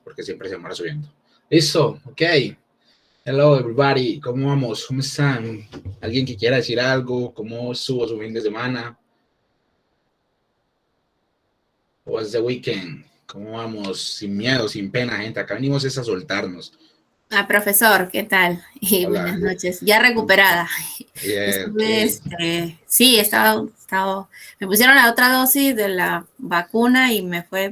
porque siempre se demora subiendo. Listo, ok. Hello everybody, ¿cómo vamos? ¿Cómo están? ¿Alguien que quiera decir algo? ¿Cómo estuvo su fin de semana? What's the weekend? ¿Cómo vamos? Sin miedo, sin pena, gente. Acá venimos es a soltarnos. Profesor, ¿qué tal? Y Hola. buenas noches. Ya recuperada. Yeah, Estuve, okay. sí, me pusieron la otra dosis de la vacuna y me fue,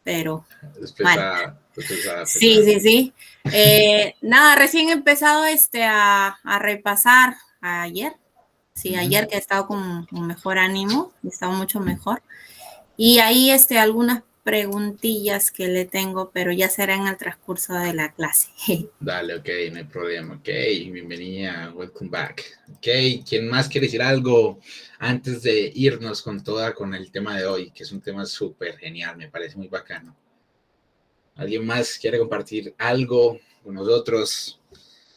pero Es mal. pesada, es pesada, Sí, pesada. sí, sí. Nada, recién he empezado a repasar ayer. Sí, ayer que he estado con mejor ánimo, he estado mucho mejor. Y ahí algunas preguntillas que le tengo, pero ya será en el transcurso de la clase. Dale, ok, no hay problema. Ok, bienvenida, welcome back. Ok, ¿quién más quiere decir algo antes de irnos con el tema de hoy? Que es un tema súper genial, me parece muy bacano. ¿Alguien más quiere compartir algo con nosotros?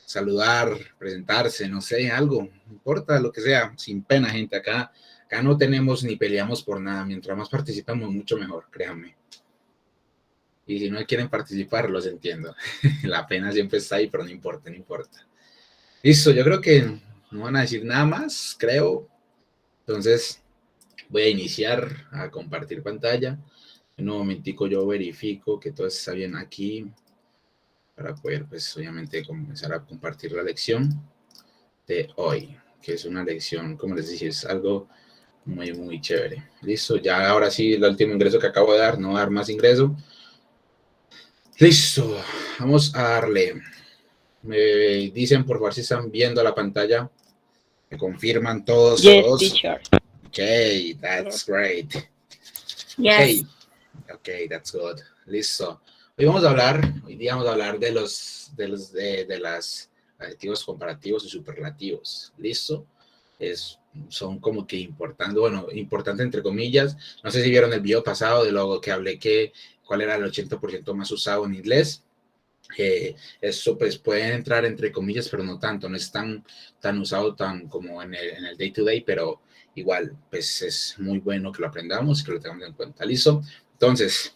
Saludar, presentarse, no sé, algo, no importa lo que sea, sin pena, gente. Acá no tenemos ni peleamos por nada. Mientras más participamos, mucho mejor, créanme. Y si no quieren participar, los entiendo. La pena siempre está ahí, pero no importa, no importa. Listo, yo creo que no van a decir nada más, creo. Entonces, voy a iniciar a compartir pantalla. En un momentico yo verifico que todo está bien aquí para poder, pues, obviamente comenzar a compartir la lección de hoy, que es una lección, como les dije, es algo muy, muy chévere. Listo, ya ahora sí, el último ingreso que acabo de dar, no dar más ingreso. Listo, vamos a darle. Me dicen por favor si están viendo la pantalla. Me confirman todos. Yes, Todos. teacher. Ok, that's great. Yes. Ok, that's good. Listo. Hoy día vamos a hablar de las adjetivos comparativos y superlativos. ¿Listo? Son como que importante entre comillas. No sé si vieron el video pasado de lo que hablé cuál era el 80% más usado en inglés. Eso pues puede entrar entre comillas, pero no tanto, no es tan usado como en el day to day, pero igual pues es muy bueno que lo aprendamos y que lo tengamos en cuenta. ¿Listo? Entonces,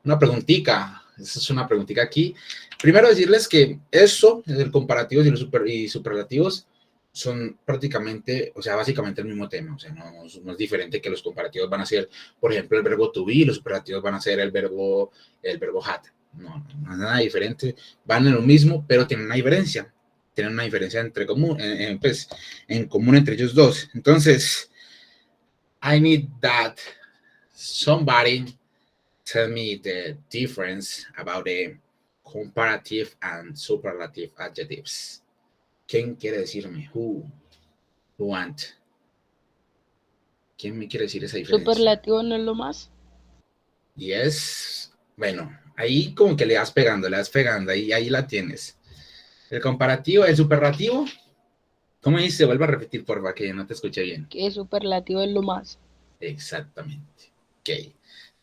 una preguntita, esa es una preguntita aquí. Primero decirles que eso, el comparativos y superlativos, son prácticamente, o sea, básicamente el mismo tema, o sea, no es diferente que los comparativos van a ser, por ejemplo, el verbo to be, y los superlativos van a ser el verbo had. No es nada diferente, van en lo mismo, pero tienen una diferencia entre en común entre ellos dos. Entonces, I need that somebody tell me the difference about the comparative and superlative adjectives. ¿Quién quiere decirme? Who want? ¿Quién me quiere decir esa diferencia? Superlativo no es lo más. Yes. Bueno, ahí como que le vas pegando, ahí la tienes. El comparativo, el superlativo. ¿Cómo dice? Vuelvo a repetir, porfa, que no te escuché bien. Que superlativo es lo más. Exactamente. Ok.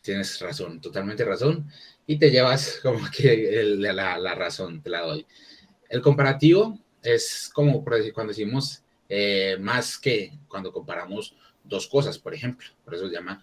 Tienes razón, totalmente razón. Y te llevas como que la razón, te la doy. El comparativo es como por decir, cuando decimos más que, cuando comparamos dos cosas, por ejemplo. Por eso se llama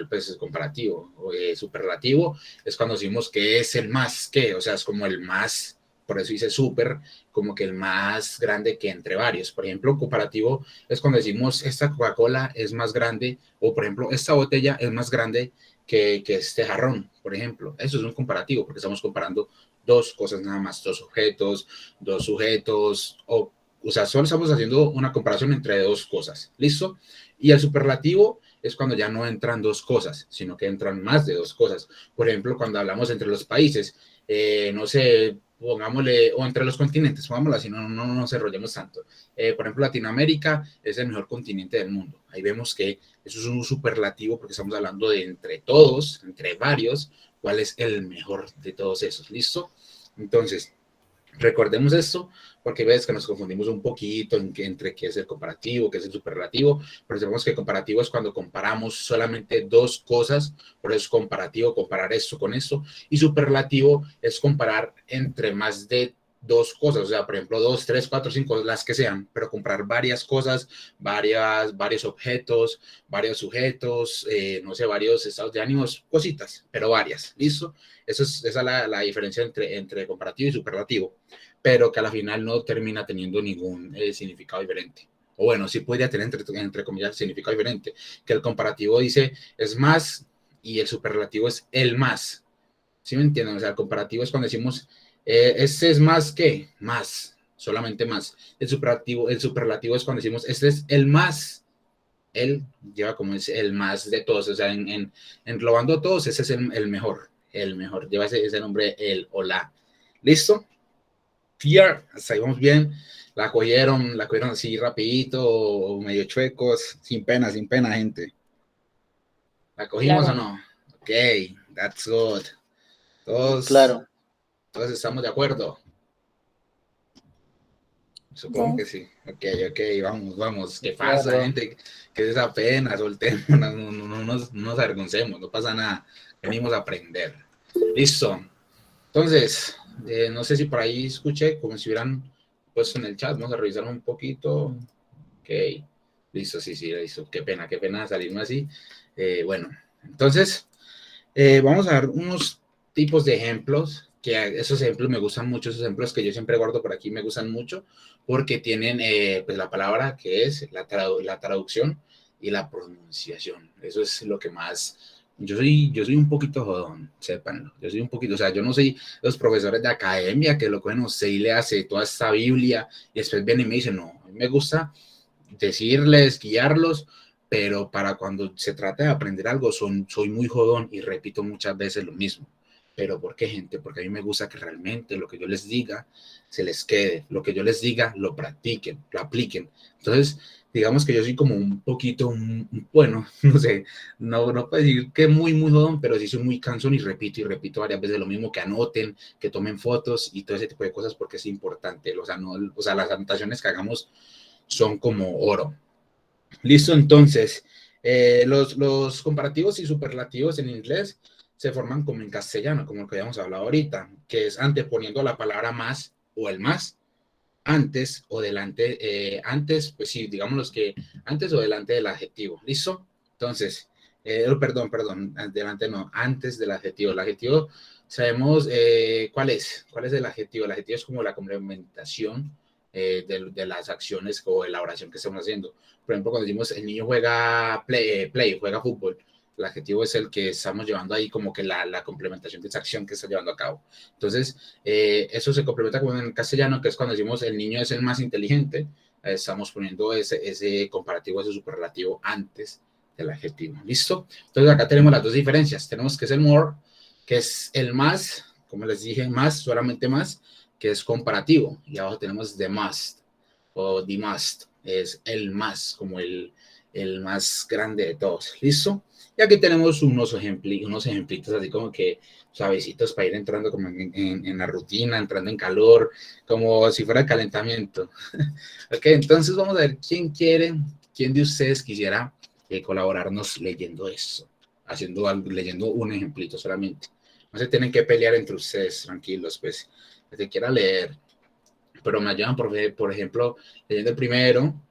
pues, comparativo. Superlativo es cuando decimos que es el más que, o sea, es como el más, por eso dice super, como que el más grande que entre varios. Por ejemplo, comparativo es cuando decimos esta Coca-Cola es más grande, o por ejemplo, esta botella es más grande que este jarrón, por ejemplo. Eso es un comparativo, porque estamos comparando dos cosas nada más, dos objetos, dos sujetos, o sea, solo estamos haciendo una comparación entre dos cosas, ¿listo? Y el superlativo es cuando ya no entran dos cosas, sino que entran más de dos cosas. Por ejemplo, cuando hablamos entre los países, no sé, pongámosle, o entre los continentes, pongámoslo así, no nos enrollemos tanto. Por ejemplo, Latinoamérica es el mejor continente del mundo. Ahí vemos que eso es un superlativo porque estamos hablando de entre todos, entre varios, cuál es el mejor de todos esos, ¿listo? Entonces, recordemos esto porque ves que nos confundimos un poquito entre qué es el comparativo, qué es el superlativo, pero sabemos que comparativo es cuando comparamos solamente dos cosas, por eso es comparativo, comparar esto con esto, y superlativo es comparar entre más de dos cosas, o sea, por ejemplo, 2, 3, 4, 5, las que sean, pero comprar varias cosas, varios objetos, varios sujetos, no sé, varios estados de ánimos, cositas, pero varias, ¿listo? Esa es la diferencia entre comparativo y superlativo, pero que a la final no termina teniendo ningún significado diferente. O bueno, sí podría tener, entre comillas, significado diferente, que el comparativo dice es más y el superlativo es el más. ¿Sí me entienden? O sea, el comparativo es cuando decimos, este es más que, más, solamente más. El superlativo es cuando decimos, este es el más, él lleva como es el más de todos, o sea, englobando a todos, ese es el mejor, lleva ese nombre, el o la. ¿Listo? Fear, hasta ahí vamos bien. La cogieron así rapidito, medio chuecos, sin pena, gente. ¿La cogimos o Claro, no? Ok, that's good. Todos, Claro. todos estamos de acuerdo. Supongo que sí. Ok, vamos. ¿Qué pasa, Claro. gente? ¿Qué es esa pena? Soltemos, no nos avergoncemos, no pasa nada. Venimos a aprender. Listo. Entonces, no sé si por ahí escuché, como si hubieran puesto en el chat, vamos a revisar un poquito. Ok, listo, sí, listo. Qué pena salirme así. Bueno, entonces, vamos a ver unos tipos de ejemplos, que esos ejemplos me gustan mucho, esos ejemplos que yo siempre guardo por aquí me gustan mucho, porque tienen pues la palabra que es la traducción y la pronunciación. Eso es lo que más... Yo soy un poquito jodón, sépanlo. Yo soy un poquito, o sea, yo no soy los profesores de academia que lo cogen a usted y le hace toda esta Biblia y después viene y me dice, no, a mí me gusta decirles, guiarlos, pero para cuando se trata de aprender algo soy muy jodón y repito muchas veces lo mismo. ¿Pero por qué, gente? Porque a mí me gusta que realmente lo que yo les diga se les quede, lo que yo les diga lo practiquen, lo apliquen. Entonces, digamos que yo soy como un poquito, bueno, no sé, no puedo decir que muy jodón, pero sí soy muy cansón y repito varias veces lo mismo, que anoten, que tomen fotos y todo ese tipo de cosas porque es importante. O sea, las anotaciones que hagamos son como oro. Listo, entonces, los comparativos y superlativos en inglés se forman como en castellano, como lo que habíamos hablado ahorita, que es anteponiendo la palabra más o el más antes o delante, antes, pues sí, digamos los que antes o delante del adjetivo. ¿Listo? Entonces, perdón, delante no, antes del adjetivo. El adjetivo, sabemos cuál es el adjetivo. El adjetivo es como la complementación de las acciones o de la oración que estamos haciendo. Por ejemplo, cuando decimos el niño juega juega fútbol, el adjetivo es el que estamos llevando ahí como que la complementación de esa acción que está llevando a cabo. Entonces, eso se complementa con en castellano, que es cuando decimos el niño es el más inteligente, estamos poniendo ese comparativo, ese superlativo antes del adjetivo. ¿Listo? Entonces acá tenemos las dos diferencias. Tenemos que es el more, que es el más, como les dije, más, solamente más, que es comparativo. Y abajo tenemos the must o the must, es el más, como el más grande de todos. ¿Listo? Y aquí tenemos unos ejemplitos así como que suavecitos para ir entrando como en la rutina, entrando en calor, como si fuera calentamiento. Ok, entonces vamos a ver quién de ustedes quisiera colaborarnos leyendo eso, leyendo un ejemplito solamente. No se tienen que pelear entre ustedes, tranquilos, pues, el que quiera leer, pero me ayudan, por ejemplo, leyendo el primero,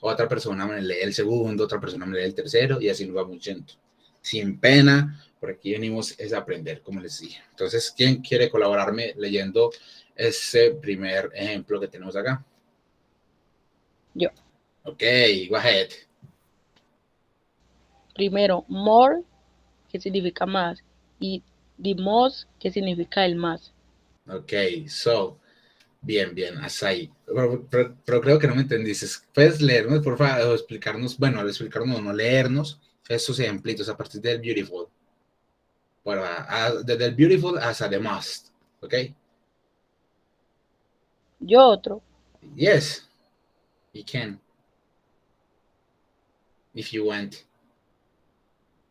otra persona me lee el segundo, otra persona me lee el tercero, y así nos vamos yendo. Sin pena, por aquí venimos es a aprender, como les dije. Entonces, ¿quién quiere colaborarme leyendo ese primer ejemplo que tenemos acá? yo. Ok, go ahead. Primero, more, que significa más, y the most, que significa el más. Ok, so, bien, hasta ahí. Pero creo que no me entendiste. ¿Puedes leernos, por favor, o explicarnos, bueno, explicarnos o no leernos esos ejemplitos a partir del beautiful? Bueno, desde el beautiful hasta the must, ¿ok? Yo otro. Yes, you can, if you want.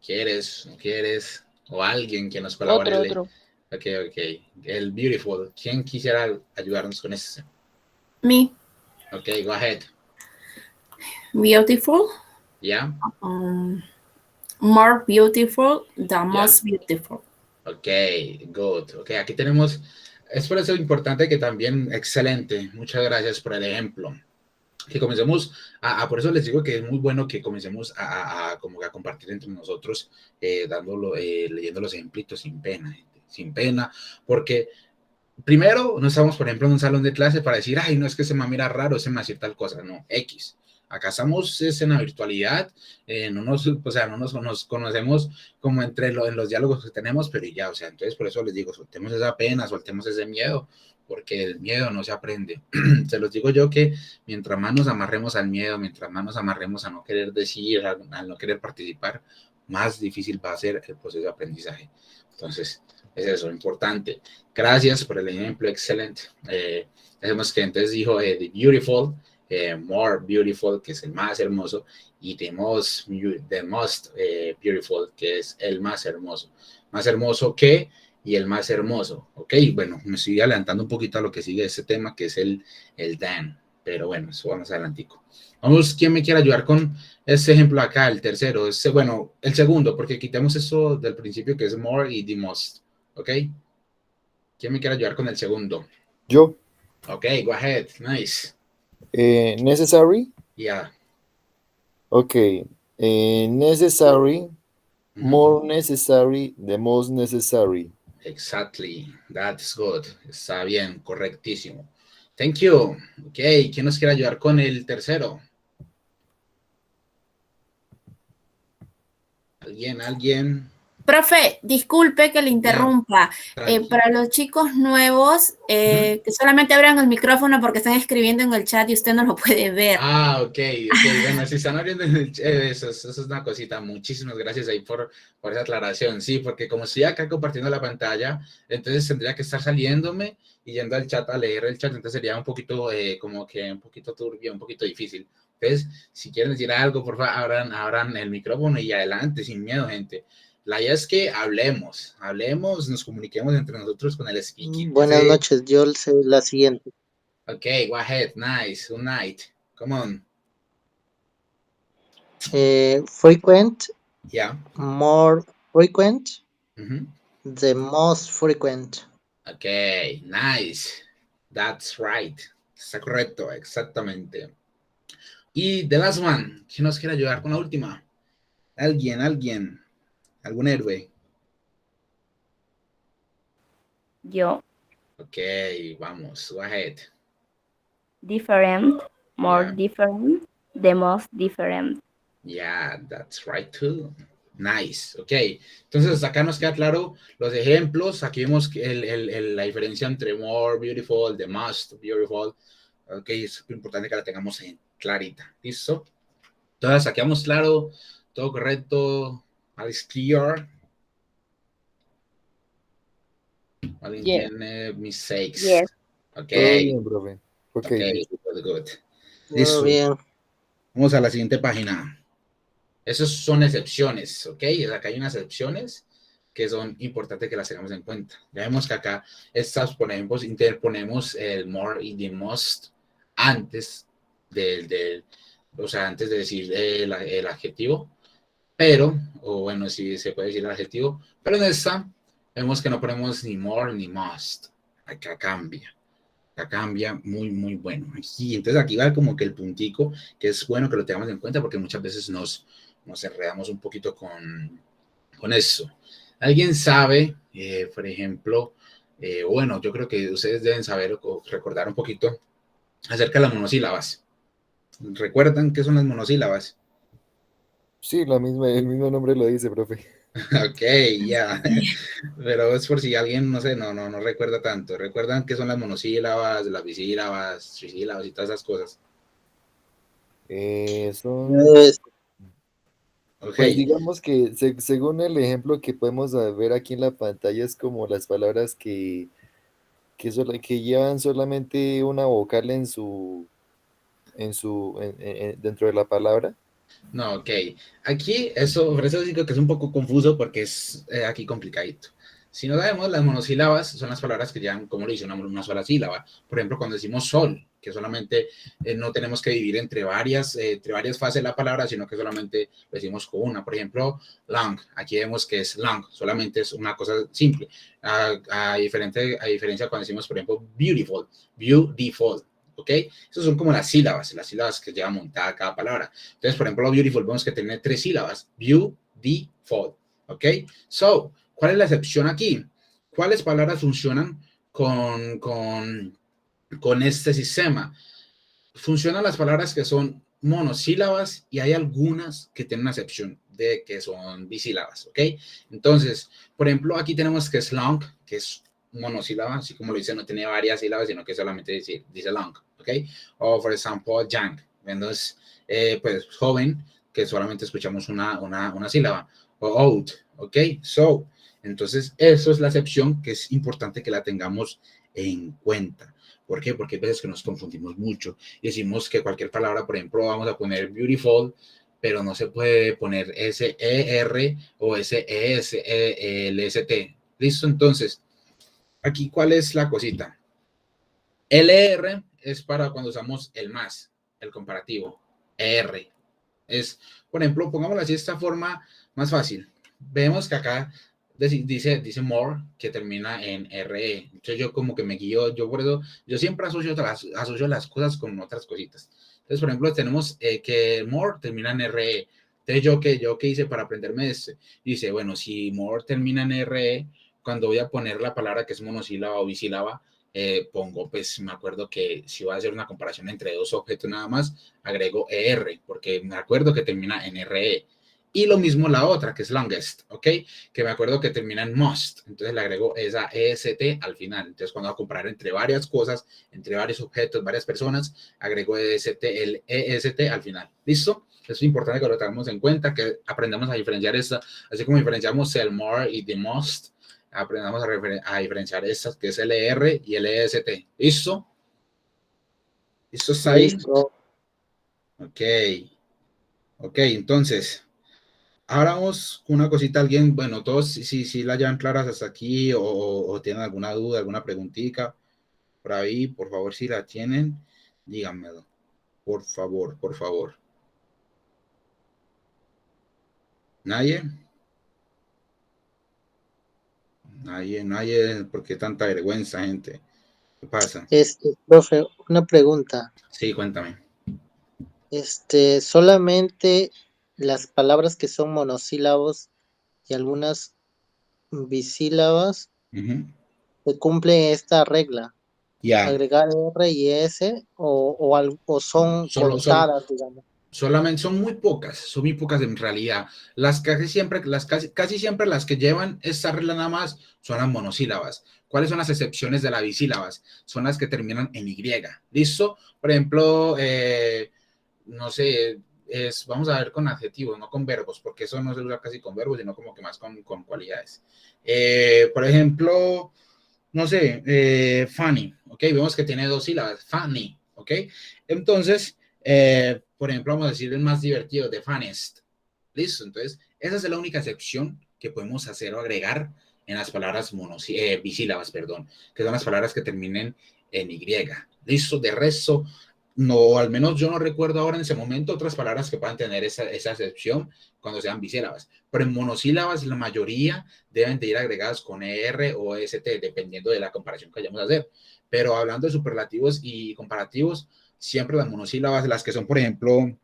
¿Quieres, no quieres? O alguien que nos colabore. Otro. Ok. El beautiful. ¿Quién quisiera ayudarnos con eso? Me. Ok, go ahead. Beautiful. Yeah. More beautiful, the most beautiful. Ok, good. Ok, aquí tenemos Es por eso importante que también, excelente, muchas gracias por el ejemplo. Que comencemos por eso les digo que es muy bueno que comencemos como que a compartir entre nosotros, leyendo los ejemplitos sin pena, gente, sin pena, porque primero no estamos, por ejemplo, en un salón de clase para decir, ay, no es que se me mira raro, se me hace tal cosa, no, X. Acá estamos en la virtualidad, o sea, no nos conocemos como en los diálogos que tenemos, pero ya, o sea, entonces por eso les digo, soltemos esa pena, soltemos ese miedo, porque el miedo no se aprende. Se los digo yo que mientras más nos amarremos al miedo, mientras más nos amarremos a no querer decir, a no querer participar, más difícil va a ser el proceso de aprendizaje. Entonces, es eso, importante. Gracias por el ejemplo, excelente. Hacemos que entonces dijo The Beautiful, More Beautiful, que es el más hermoso, y the most Beautiful, que es el más hermoso. Más hermoso que y el más hermoso, ¿ok? Bueno, me estoy adelantando un poquito a lo que sigue este tema, que es el Dan, pero bueno, eso vamos adelantico. Vamos, ¿quién me quiere ayudar con este ejemplo acá, el tercero? Bueno, el segundo, porque quitemos eso del principio, que es more y the most, ¿ok? ¿Quién me quiere ayudar con el segundo? Yo. Ok, go ahead, nice. Necessary. Yeah. Ok, necessary, more necessary, the most necessary. Exactly, that's good. Está bien, correctísimo. Thank you. Ok, ¿quién nos quiere ayudar con el tercero? ¿Alguien? Profe, disculpe que le interrumpa. Para los chicos nuevos, que solamente abran el micrófono porque están escribiendo en el chat y usted no lo puede ver. Ok. Bueno, si están abriendo en el chat, eso es una cosita. Muchísimas gracias ahí por esa aclaración. Sí, porque como estoy acá compartiendo la pantalla, entonces tendría que estar saliéndome y yendo al chat a leer el chat, entonces sería un poquito como que un poquito turbio, un poquito difícil. Entonces, si quieren decir algo, por favor, abran el micrófono y adelante, sin miedo, gente. La idea es que hablemos, nos comuniquemos entre nosotros con el speaking. Buenas noches, yo sé la siguiente. Ok, go ahead, nice, good night, come on. Frequent, Yeah. more frequent, the most frequent. Ok, nice, that's right, está correcto, exactamente. Y the last one, ¿quién nos quiere ayudar con la última? ¿Alguien? ¿Algún héroe? Yo. Ok, vamos, go ahead. Different, more different, the most different. Yeah, that's right too. Nice, ok. Entonces acá nos queda claro los ejemplos. Aquí vemos la diferencia entre more beautiful, the most beautiful. Ok, es importante que la tengamos clarita. ¿Listo? Entonces aquí vamos claro, todo correcto. All is clear. ¿Alguien tiene mistakes? Yes. Ok. Todo bien, profe. Okay, good. Listo. Bien. Vamos a la siguiente página. Esas son excepciones, ¿ok? Acá hay unas excepciones que son importantes que las tengamos en cuenta. Ya vemos que acá interponemos el more y the most antes antes de decir el adjetivo, pero, o bueno, si se puede decir el adjetivo, pero en esta vemos que no ponemos ni more ni must. Acá cambia muy, muy bueno. Entonces aquí va como que el puntico, que es bueno que lo tengamos en cuenta porque muchas veces nos enredamos un poquito con eso. ¿Alguien sabe, por ejemplo, bueno, yo creo que ustedes deben saber o recordar un poquito acerca de las monosílabas? ¿Recuerdan qué son las monosílabas? Sí, el mismo nombre lo dice, profe. Ok, ya. Pero es por si alguien, no sé, no recuerda tanto. ¿Recuerdan qué son las monosílabas, las bisílabas, trisílabas y todas esas cosas? Pues digamos que según el ejemplo que podemos ver aquí en la pantalla es como las palabras que llevan solamente una vocal dentro de la palabra. No, ok. Aquí, por eso digo que es un poco confuso porque es aquí complicadito. Si no sabemos, las monosílabas son las palabras que llevan, como lo dice, una sola sílaba. Por ejemplo, cuando decimos sol, que solamente no tenemos que dividir entre varias fases de la palabra, sino que solamente lo decimos con una. Por ejemplo, long, aquí vemos que es long, solamente es una cosa simple. A diferencia cuando decimos, por ejemplo, beautiful, beautiful. ¿Ok? Esas son como las sílabas que lleva montada cada palabra. Entonces, por ejemplo, beautiful vemos que tiene 3 sílabas. Beautiful. ¿Ok? So, ¿cuál es la excepción aquí? ¿Cuáles palabras funcionan con este sistema? Funcionan las palabras que son monosílabas y hay algunas que tienen una excepción de que son bisílabas, ¿ok? Entonces, por ejemplo, aquí tenemos que es long, que es monosílaba, así como lo dice, no tiene varias sílabas, sino que solamente dice long, ¿ok? O, por ejemplo, young, entonces, pues, joven, que solamente escuchamos una sílaba, o old, ¿ok? So, entonces, eso es la excepción que es importante que la tengamos en cuenta. ¿Por qué? Porque hay veces que nos confundimos mucho y decimos que cualquier palabra, por ejemplo, vamos a poner beautiful, pero no se puede poner S-E-R o S-E-S-E-L-S-T. ¿Listo? Entonces, aquí, ¿cuál es la cosita? LR es para cuando usamos el más, el comparativo. ER es, por ejemplo, pongámoslo así de esta forma más fácil. Vemos que acá dice more, que termina en RE. Entonces yo como que me guío, yo por eso, yo siempre asocio las cosas con otras cositas. Entonces, por ejemplo, tenemos que more termina en RE. Entonces, ¿yo qué hice para aprenderme este? Dice, bueno, si more termina en RE, cuando voy a poner la palabra que es monosílaba o bisílaba, pongo, pues me acuerdo que si voy a hacer una comparación entre dos objetos nada más, agrego ER, porque me acuerdo que termina en RE. Y lo mismo la otra, que es longest, ¿ok? Que me acuerdo que termina en must. Entonces le agrego esa EST al final. Entonces cuando voy a comparar entre varias cosas, entre varios objetos, varias personas, agrego el EST al final. ¿Listo? Es importante que lo tengamos en cuenta, que aprendamos a diferenciar esta, así como diferenciamos el more y the must, aprendamos a diferenciar estas, que es el ER y el EST. ¿Listo? ¿Listo está ahí? Listo. Ok. Ok, entonces... Ahora vamos con una cosita, alguien, bueno, todos si la llevan claras hasta aquí o tienen alguna duda, alguna preguntita por ahí, por favor, si la tienen, díganmelo. Por favor, por favor. ¿Nadie? Nadie, ¿por qué tanta vergüenza, gente? ¿Qué pasa? Profe, una pregunta. Sí, cuéntame. Solamente las palabras que son monosílabos y algunas bisílabas se cumple esta regla. Ya. Agregar R y S o son contadas, digamos. Solamente son muy pocas en realidad. Casi siempre las que llevan esta regla nada más son las monosílabas. ¿Cuáles son las excepciones de las bisílabas? Son las que terminan en Y. ¿Listo? Por ejemplo, no sé, vamos a ver con adjetivos, no con verbos, porque eso no se usa casi con verbos, sino como que más con cualidades. Por ejemplo, no sé, funny, ¿ok? Vemos que tiene 2 sílabas, funny, ¿ok? Entonces, por ejemplo, vamos a decir el más divertido, the funniest. ¿Listo? Entonces, esa es la única excepción que podemos hacer o agregar en las palabras bisílabas, perdón, que son las palabras que terminen en Y. ¿Listo? De resto, no, al menos yo no recuerdo ahora en ese momento otras palabras que puedan tener esa excepción cuando sean bisílabas. Pero en monosílabas la mayoría deben de ir agregadas con ER o EST, dependiendo de la comparación que vayamos a hacer. Pero hablando de superlativos y comparativos, siempre las monosílabas, las que son, por ejemplo,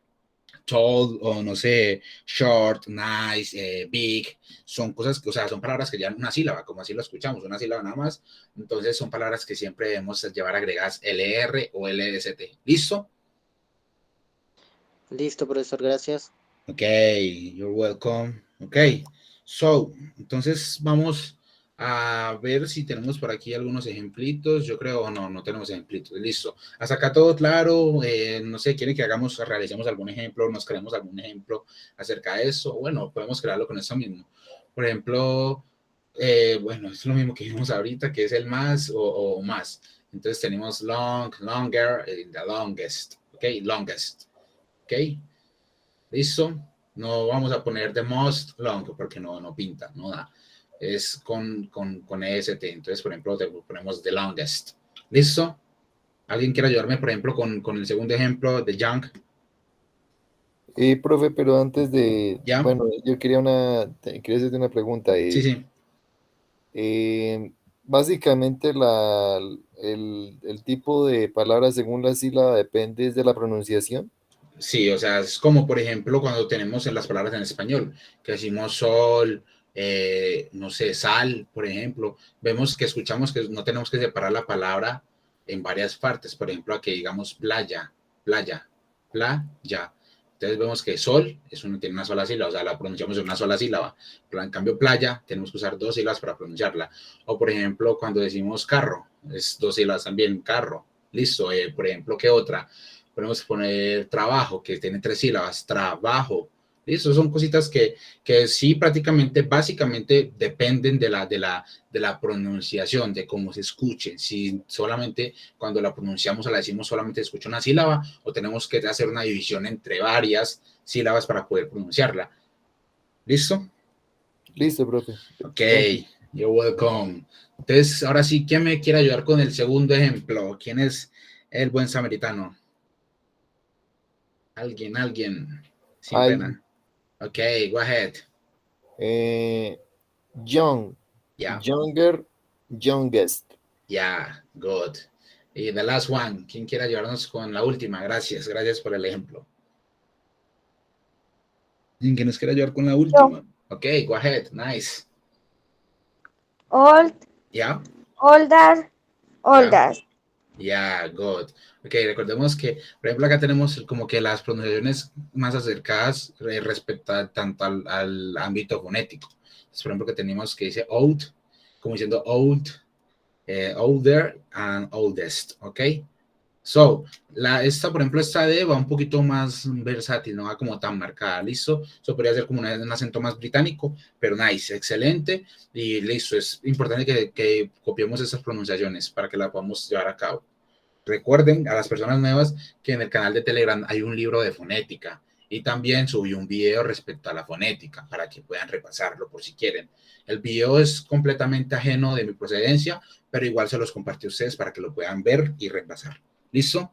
tall o no sé, short, nice, big, son cosas que, o sea, son palabras que llevan una sílaba, como así lo escuchamos, una sílaba nada más. Entonces son palabras que siempre debemos llevar agregadas LR o LST. ¿Listo? Listo, profesor, gracias. Ok, you're welcome. Ok, so, entonces vamos a ver si tenemos por aquí algunos ejemplitos. Yo creo, no tenemos ejemplitos. Listo. Hasta acá todo claro. No sé, ¿quieren que realicemos algún ejemplo? ¿Nos creemos algún ejemplo acerca de eso? Bueno, podemos crearlo con eso mismo. Por ejemplo, bueno, es lo mismo que vimos ahorita, que es el más o más. Entonces tenemos long, longer, the longest. Ok, longest. Ok. ¿Listo? No vamos a poner the most long porque no pinta, no da. es con EST. Entonces, por ejemplo, ponemos the longest. ¿Listo? ¿Alguien quiere ayudarme, por ejemplo, con el segundo ejemplo de young? Profe, pero antes de, ¿Ya? bueno, yo quería hacerte una pregunta. Sí, sí. Básicamente el tipo de palabra según la sílaba depende de la pronunciación. Sí, o sea, es como, por ejemplo, cuando tenemos en las palabras en español, que decimos sol, no sé, sal, por ejemplo, vemos que escuchamos que no tenemos que separar la palabra en varias partes. Por ejemplo, aquí digamos playa, playa, playa. Entonces vemos que sol tiene una sola sílaba, o sea, la pronunciamos en una sola sílaba. Pero en cambio, playa, tenemos que usar dos sílabas para pronunciarla. O, por ejemplo, cuando decimos carro, es dos sílabas también, carro. Listo. Por ejemplo, ¿qué otra? Podemos poner trabajo, que tiene tres sílabas, trabajo. Listo, son cositas que sí prácticamente, básicamente dependen de la pronunciación, de cómo se escuche. Si solamente cuando la pronunciamos o la decimos solamente se escucha una sílaba o tenemos que hacer una división entre varias sílabas para poder pronunciarla. ¿Listo? Listo, profe. Ok, you're welcome. Entonces, ahora sí, ¿quién me quiere ayudar con el segundo ejemplo? ¿Quién es el buen samaritano? Alguien, sin pena. Ok, go ahead. Young, Yeah. younger, youngest. Yeah, good. Y the last one, ¿quién quiere ayudarnos con la última? Gracias por el ejemplo. ¿Quién nos quiere ayudar con la última? Ok, go ahead, nice. Old, Yeah. older, oldest. Yeah, good. Ok, recordemos que, por ejemplo, acá tenemos como que las pronunciaciones más acercadas respecto tanto al ámbito fonético. Entonces, por ejemplo, que tenemos que dice old, como diciendo old, older and oldest, ¿ok? So, esta, por ejemplo, esta D va un poquito más versátil, no va como tan marcada, ¿listo? Eso podría ser como un acento más británico, pero nice, excelente, y listo, es importante que copiemos esas pronunciaciones para que la podamos llevar a cabo. Recuerden a las personas nuevas que en el canal de Telegram hay un libro de fonética y también subí un video respecto a la fonética para que puedan repasarlo por si quieren. El video es completamente ajeno de mi procedencia, pero igual se los compartí a ustedes para que lo puedan ver y repasar. ¿Listo?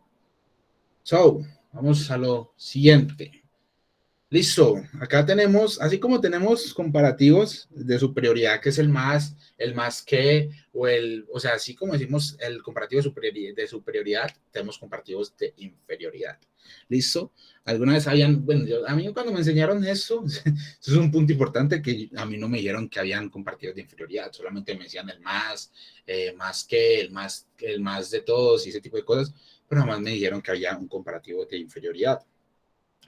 So, vamos a lo siguiente. Listo, acá tenemos, así como tenemos comparativos de superioridad, que es el más que, o sea, así como decimos el comparativo de superioridad, tenemos comparativos de inferioridad. ¿Listo? Alguna vez bueno, a mí cuando me enseñaron eso es un punto importante que a mí no me dijeron que habían comparativos de inferioridad, solamente me decían el más que, el más de todos y ese tipo de cosas, pero jamás me dijeron que había un comparativo de inferioridad.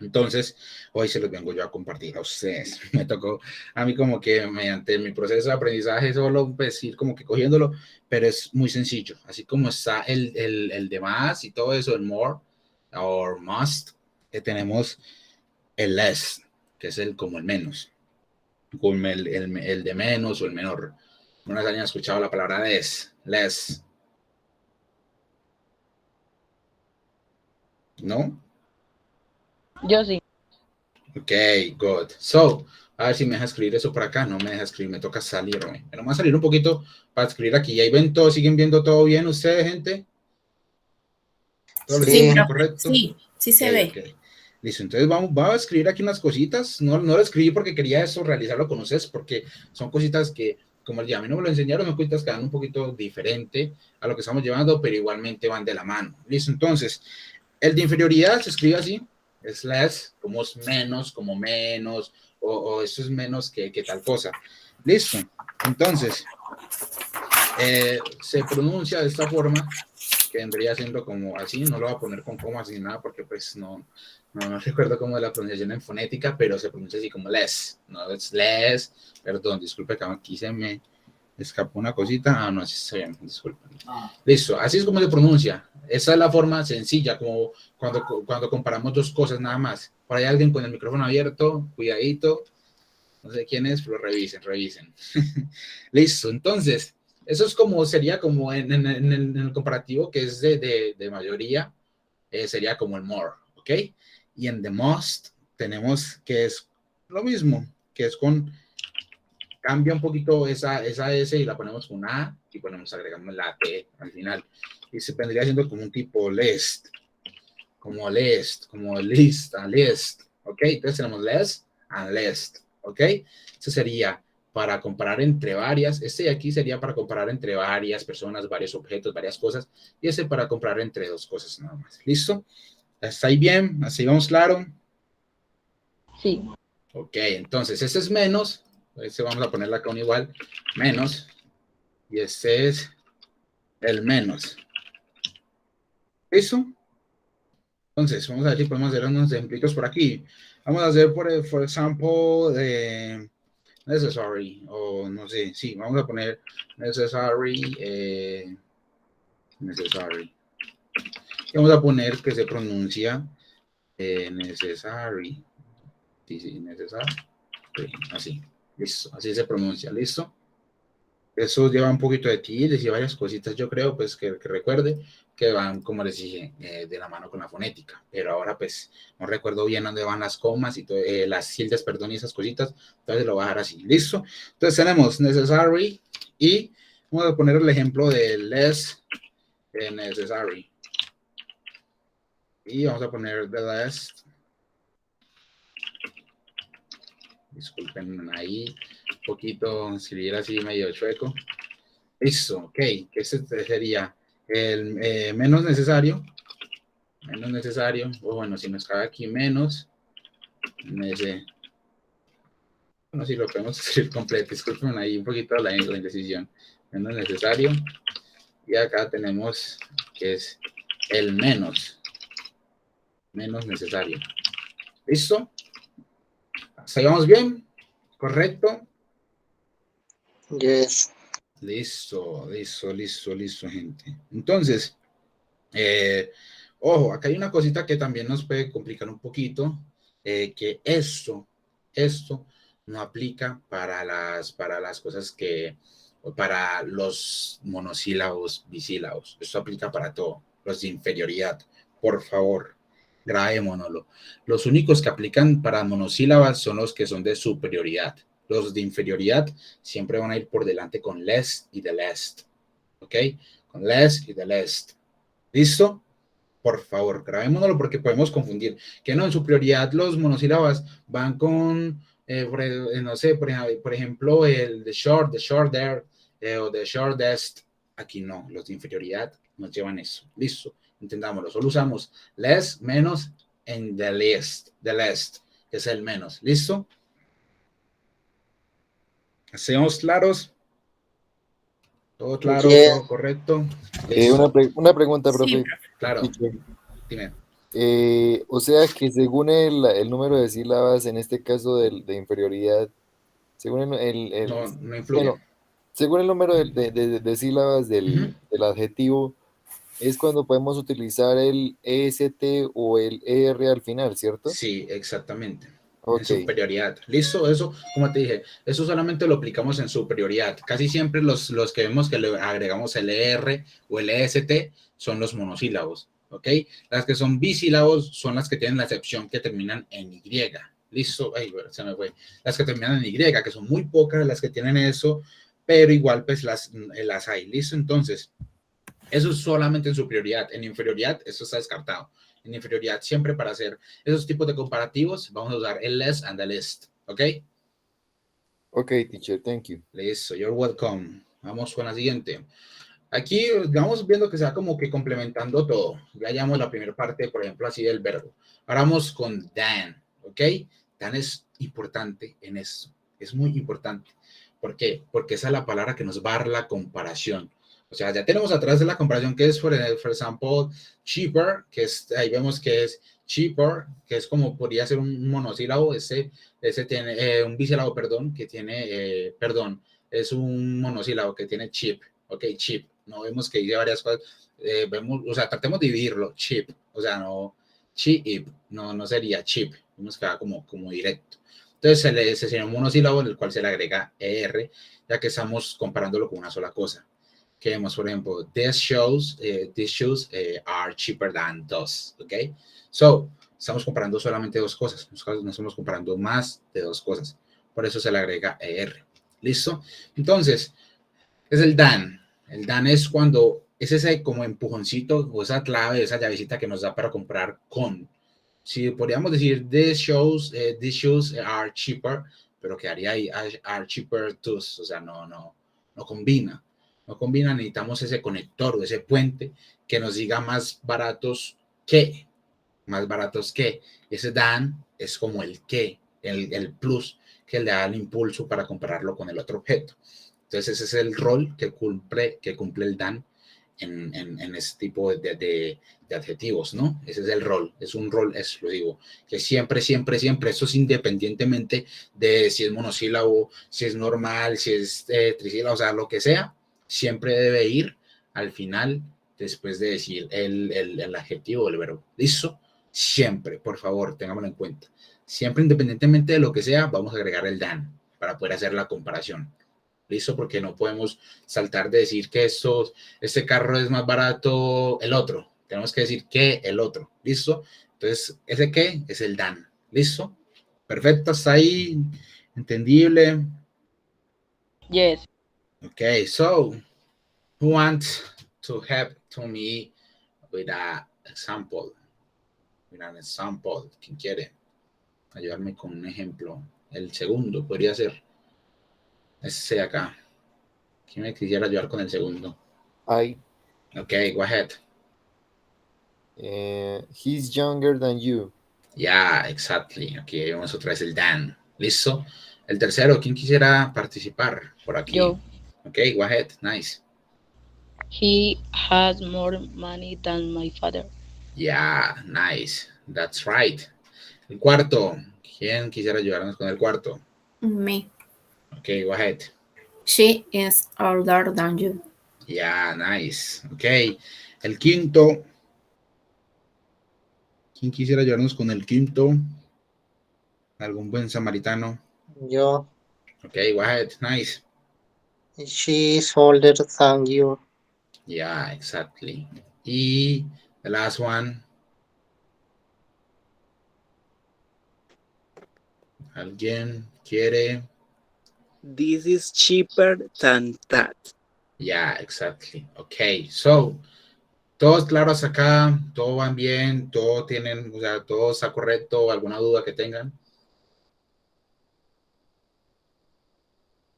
Entonces, hoy se los vengo yo a compartir a ustedes. Me tocó a mí como que mediante mi proceso de aprendizaje solo pues ir como que cogiéndolo, pero es muy sencillo. Así como está el de más y todo eso, el more or must, tenemos el less, que es como el menos, como el de menos o el menor. ¿Unas han escuchado la palabra less? ¿No? Yo sí. Ok, good. So, a ver si me deja escribir eso por acá. No me deja escribir, me toca salirme. Pero vamos a salir un poquito para escribir aquí. ¿Ahí ven todo? ¿Siguen viendo todo bien ustedes, gente? ¿Todo Sí, lo correcto? Sí se ve. Okay. Listo, entonces vamos a escribir aquí unas cositas. No lo escribí porque quería eso, realizarlo con ustedes, porque son cositas que, como ya a mí no me lo enseñaron, son cositas que dan un poquito diferente a lo que estamos llevando, pero igualmente van de la mano. Listo, entonces, el de inferioridad se escribe así. Es less, como es menos, o eso es menos que tal cosa. Listo. Entonces, se pronuncia de esta forma, que vendría siendo como así. No lo voy a poner con comas ni nada, porque pues no recuerdo cómo es la pronunciación en fonética, pero se pronuncia así como less. No es less, perdón, disculpe que aquí se me escapó una cosita. No, así está bien, disculpen. Listo, así es como se pronuncia. Esa es la forma sencilla, como cuando comparamos dos cosas nada más. Por ahí alguien con el micrófono abierto, cuidadito. No sé quién es, pero revisen. Listo, entonces, eso es sería como en el comparativo que es de mayoría, sería como el more, ¿ok? Y en the most tenemos que es lo mismo, que es con cambia un poquito esa S y la ponemos con una A y agregamos la T al final. Y se vendría siendo como un tipo list, como list, como list, a list. ¿Ok? Entonces tenemos less and list. ¿Ok? Eso sería para comparar entre varias. Este de aquí sería para comparar entre varias personas, varios objetos, varias cosas. Y ese para comparar entre dos cosas nada más. ¿Listo? ¿Está ahí bien? ¿Así vamos claro? Sí. Ok, entonces este es menos. Este vamos a ponerle acá un igual. Menos. Y este es el menos. ¿Listo? Entonces, vamos a ver si podemos hacer unos ejemplitos por aquí. Vamos a hacer, por ejemplo, necessary, o no sé, sí, vamos a poner necessary, necessary. Y vamos a poner que se pronuncia necessary. Sí, necessary. Así, listo, así se pronuncia, listo. Eso lleva un poquito de tildes y varias cositas, yo creo, pues que recuerde que van, como les dije, de la mano con la fonética. Pero ahora, pues, no recuerdo bien dónde van las comas y las tildes, perdón, y esas cositas. Entonces lo voy a dejar así, ¿listo? Entonces tenemos necessary y vamos a poner el ejemplo de less necessary. Y vamos a poner the less. Disculpen ahí, un poquito, escribir así medio chueco. Listo, ok, que este sería el menos necesario, o bueno, si nos cabe aquí menos, bueno, si lo podemos escribir completo, disculpen ahí un poquito la indecisión, menos necesario, y acá tenemos que es el menos necesario. ¿Listo? ¿Hasta ahí vamos bien? ¿Correcto? Yes. Listo, gente. Entonces, ojo, acá hay una cosita que también nos puede complicar un poquito, que esto no aplica para las cosas para los monosílabos, bisílabos. Esto aplica para todo, los de inferioridad. Por favor, grabémonoslo. Los únicos que aplican para monosílabas son los que son de superioridad. Los de inferioridad siempre van a ir por delante con less y the lest. ¿Ok? Con less y the lest. ¿Listo? Por favor, grabémonoslo porque podemos confundir. Que no, en superioridad los monosílabos van con, no sé, por ejemplo, el the short there, o the shortest. Aquí no, los de inferioridad nos llevan eso. Listo, entendámoslo. Solo usamos less, menos, en the least, que es el menos. ¿Listo? ¿Seamos claros? ¿Todo claro? Yeah. ¿Todo correcto? Una pregunta, profe. Sí, Claro, Teacher. dime. O sea que según el número de sílabas, en este caso de inferioridad, según No influye. bueno, según el número de sílabas del adjetivo, es cuando podemos utilizar el EST o el ER al final, ¿cierto? Sí, exactamente. Ok. En superioridad. Listo, eso, como te dije, eso solamente lo aplicamos en superioridad. Casi siempre los que vemos que le agregamos el ER o el EST son los monosílabos, ¿ok? Las que son bisílabos son las que tienen la excepción que terminan en Y. Listo, ay, se me fue. Las que terminan en Y, que son muy pocas las que tienen eso, pero igual pues las hay. Listo, entonces, eso es solamente en superioridad. En inferioridad, eso está descartado. En inferioridad, siempre para hacer esos tipos de comparativos, vamos a usar el less and the least. ¿Ok? Ok, teacher, thank you. Listo, you're welcome. Vamos con la siguiente. Aquí vamos viendo que se va como que complementando todo. Ya llevamos la primera parte, por ejemplo, así del verbo. Ahora vamos con than. ¿Ok? Than es importante en esto. Es muy importante. ¿Por qué? Porque esa es la palabra que nos va a dar la comparación. O sea, ya tenemos atrás de la comparación que es, por ejemplo, cheaper, que es, ahí vemos que es cheaper, que es como podría ser un monosílabo, ese tiene, un bisílabo, perdón, que tiene, perdón, es un monosílabo que tiene cheap, ok, cheap. No vemos que dice varias cosas, vemos, o sea, tratemos de dividirlo, cheap, o sea, no, cheap, no sería cheap, vemos que va como directo. Entonces se sería un monosílabo en el cual se le agrega ER, ya que estamos comparándolo con una sola cosa. Que vemos, por ejemplo, these shoes are cheaper than those, ¿ok? So, estamos comparando solamente dos cosas, no estamos comparando más de dos cosas, por eso se le agrega ER. ¿Listo? Entonces, es el than. El than es cuando es ese como empujoncito o esa clave, esa llavecita que nos da para comprar con. Si podríamos decir, these shoes are cheaper, pero quedaría ahí, are cheaper tools, o sea, no combina. No combina, necesitamos ese conector o ese puente que nos diga más baratos que. Ese than es como el que, el plus que le da el impulso para compararlo con el otro objeto. Entonces ese es el rol que cumple el than en ese tipo de adjetivos, ¿no? Ese es el rol, es un rol exclusivo, que siempre, eso es independientemente de si es monosílabo, si es normal, si es trisílabo, o sea, lo que sea, siempre debe ir al final después de decir el adjetivo o el verbo. ¿Listo? Siempre, por favor, tengámoslo en cuenta. Siempre, independientemente de lo que sea, vamos a agregar el than para poder hacer la comparación. ¿Listo? Porque no podemos saltar de decir que este carro es más barato el otro. Tenemos que decir que el otro. ¿Listo? Entonces, ese que es el than. ¿Listo? Perfecto, hasta ahí. Entendible. Yes. Okay, so who wants to help to me with an example? With an example. ¿Quién quiere ayudarme con un ejemplo? El segundo podría ser. Ese acá. ¿Quién me quisiera ayudar con el segundo? I. Okay, go ahead. He's younger than you. Yeah, exactly. Aquí vemos otra vez el than. ¿Listo? El tercero, ¿quién quisiera participar por aquí? Yo. Okay, go ahead. Nice. He has more money than my father. Yeah, nice. That's right. El cuarto, ¿quién quisiera ayudarnos con el cuarto? Me. Okay, go ahead. She is older than you. Yeah, nice. Okay. El quinto. ¿Quién quisiera ayudarnos con el quinto? ¿Algún buen samaritano? Yo. Okay, go ahead. Nice. She is older than you. Yeah, exactly. Y the last one. ¿Alguien quiere? This is cheaper than that. Yeah, exactly. Okay, so, todos claros acá, todo van bien, todo tienen, o sea, todo está correcto, alguna duda que tengan.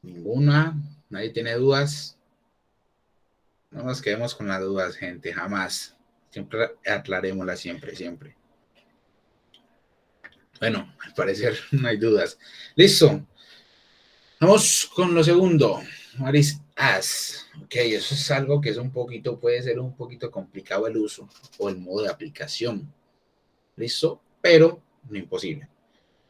Ninguna, nadie tiene dudas. No nos quedemos con las dudas, gente, jamás. Siempre aclarémoslas, siempre. Bueno, al parecer no hay dudas. Listo. Vamos con lo segundo. What is as? Ok, eso es algo que es puede ser un poquito complicado el uso o el modo de aplicación. ¿Listo? Pero no imposible.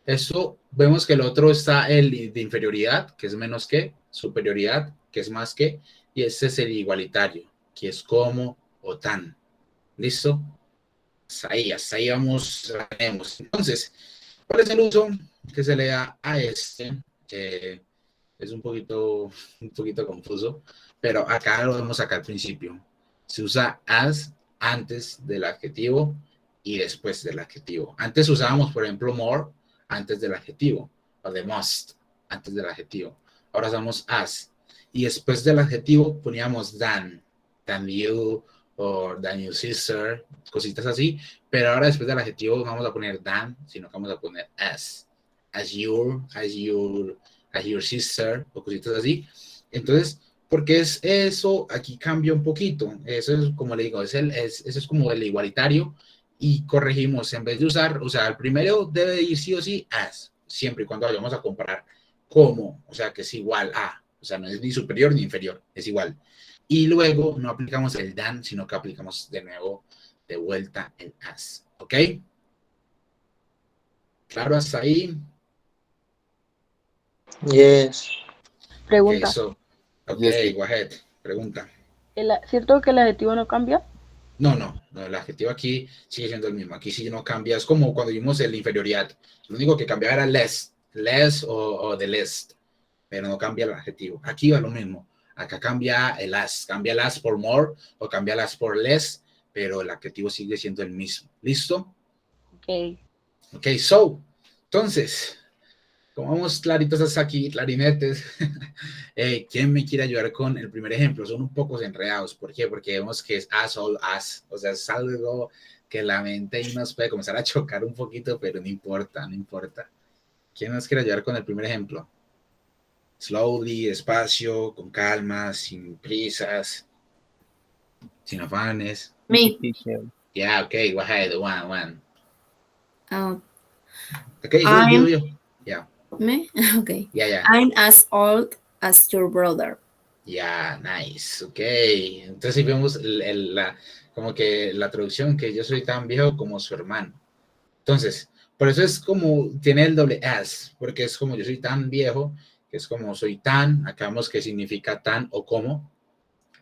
Eso, vemos que el otro está el de inferioridad, que es menos que, superioridad, que es más que, y este es el igualitario, que es como o tan. ¿Listo? Hasta ahí vamos, tenemos. Entonces, ¿cuál es el uso que se le da a este? Es un poquito confuso, pero acá lo vemos acá al principio. Se usa as antes del adjetivo y después del adjetivo. Antes usábamos, por ejemplo, more antes del adjetivo, o the most antes del adjetivo. Ahora usamos as. Y después del adjetivo poníamos than you, o than your sister, cositas así. Pero ahora después del adjetivo no vamos a poner than, sino que vamos a poner as your sister, o cositas así. Entonces, porque es eso, aquí cambia un poquito. Eso es como le digo, eso es como el igualitario. Y corregimos, en vez de usar, o sea, el primero debe ir sí o sí as, siempre y cuando vayamos a comparar como, o sea, que es igual a, o sea, no es ni superior ni inferior, es igual. Y luego no aplicamos el than, sino que aplicamos de nuevo, de vuelta el as, ¿ok? ¿Claro hasta ahí? Yes. Pregunta. Ok, Yes. go ahead, pregunta. ¿Cierto que el adjetivo no cambia? No, el adjetivo aquí sigue siendo el mismo. Aquí sí no cambia. Es como cuando vimos el inferioridad. Lo único que cambiaba era less o the least, pero no cambia el adjetivo. Aquí va lo mismo. Acá cambia el as. Cambia el as por more o cambia el as por less, pero el adjetivo sigue siendo el mismo. ¿Listo? Ok. Ok, so, entonces, como vamos claritos hasta aquí, clarinetes, ¿quién me quiere ayudar con el primer ejemplo? Son un poco enredados. ¿Por qué? Porque vemos que es as, all, as. O sea, es algo que la mente ahí nos puede comenzar a chocar un poquito, pero no importa, no importa. ¿Quién nos quiere ayudar con el primer ejemplo? Slowly, despacio, con calma, sin prisas, sin afanes. Me. Yeah, okay, go ahead, one. Oh, Okay, you. Yeah. Me? Okay. Yeah. I'm as old as your brother. Yeah, nice. Okay. Entonces si vemos como que la traducción, que yo soy tan viejo como su hermano. Entonces, por eso es como, tiene el doble as, porque es como yo soy tan viejo, que es como soy tan, acá vemos que significa tan o como,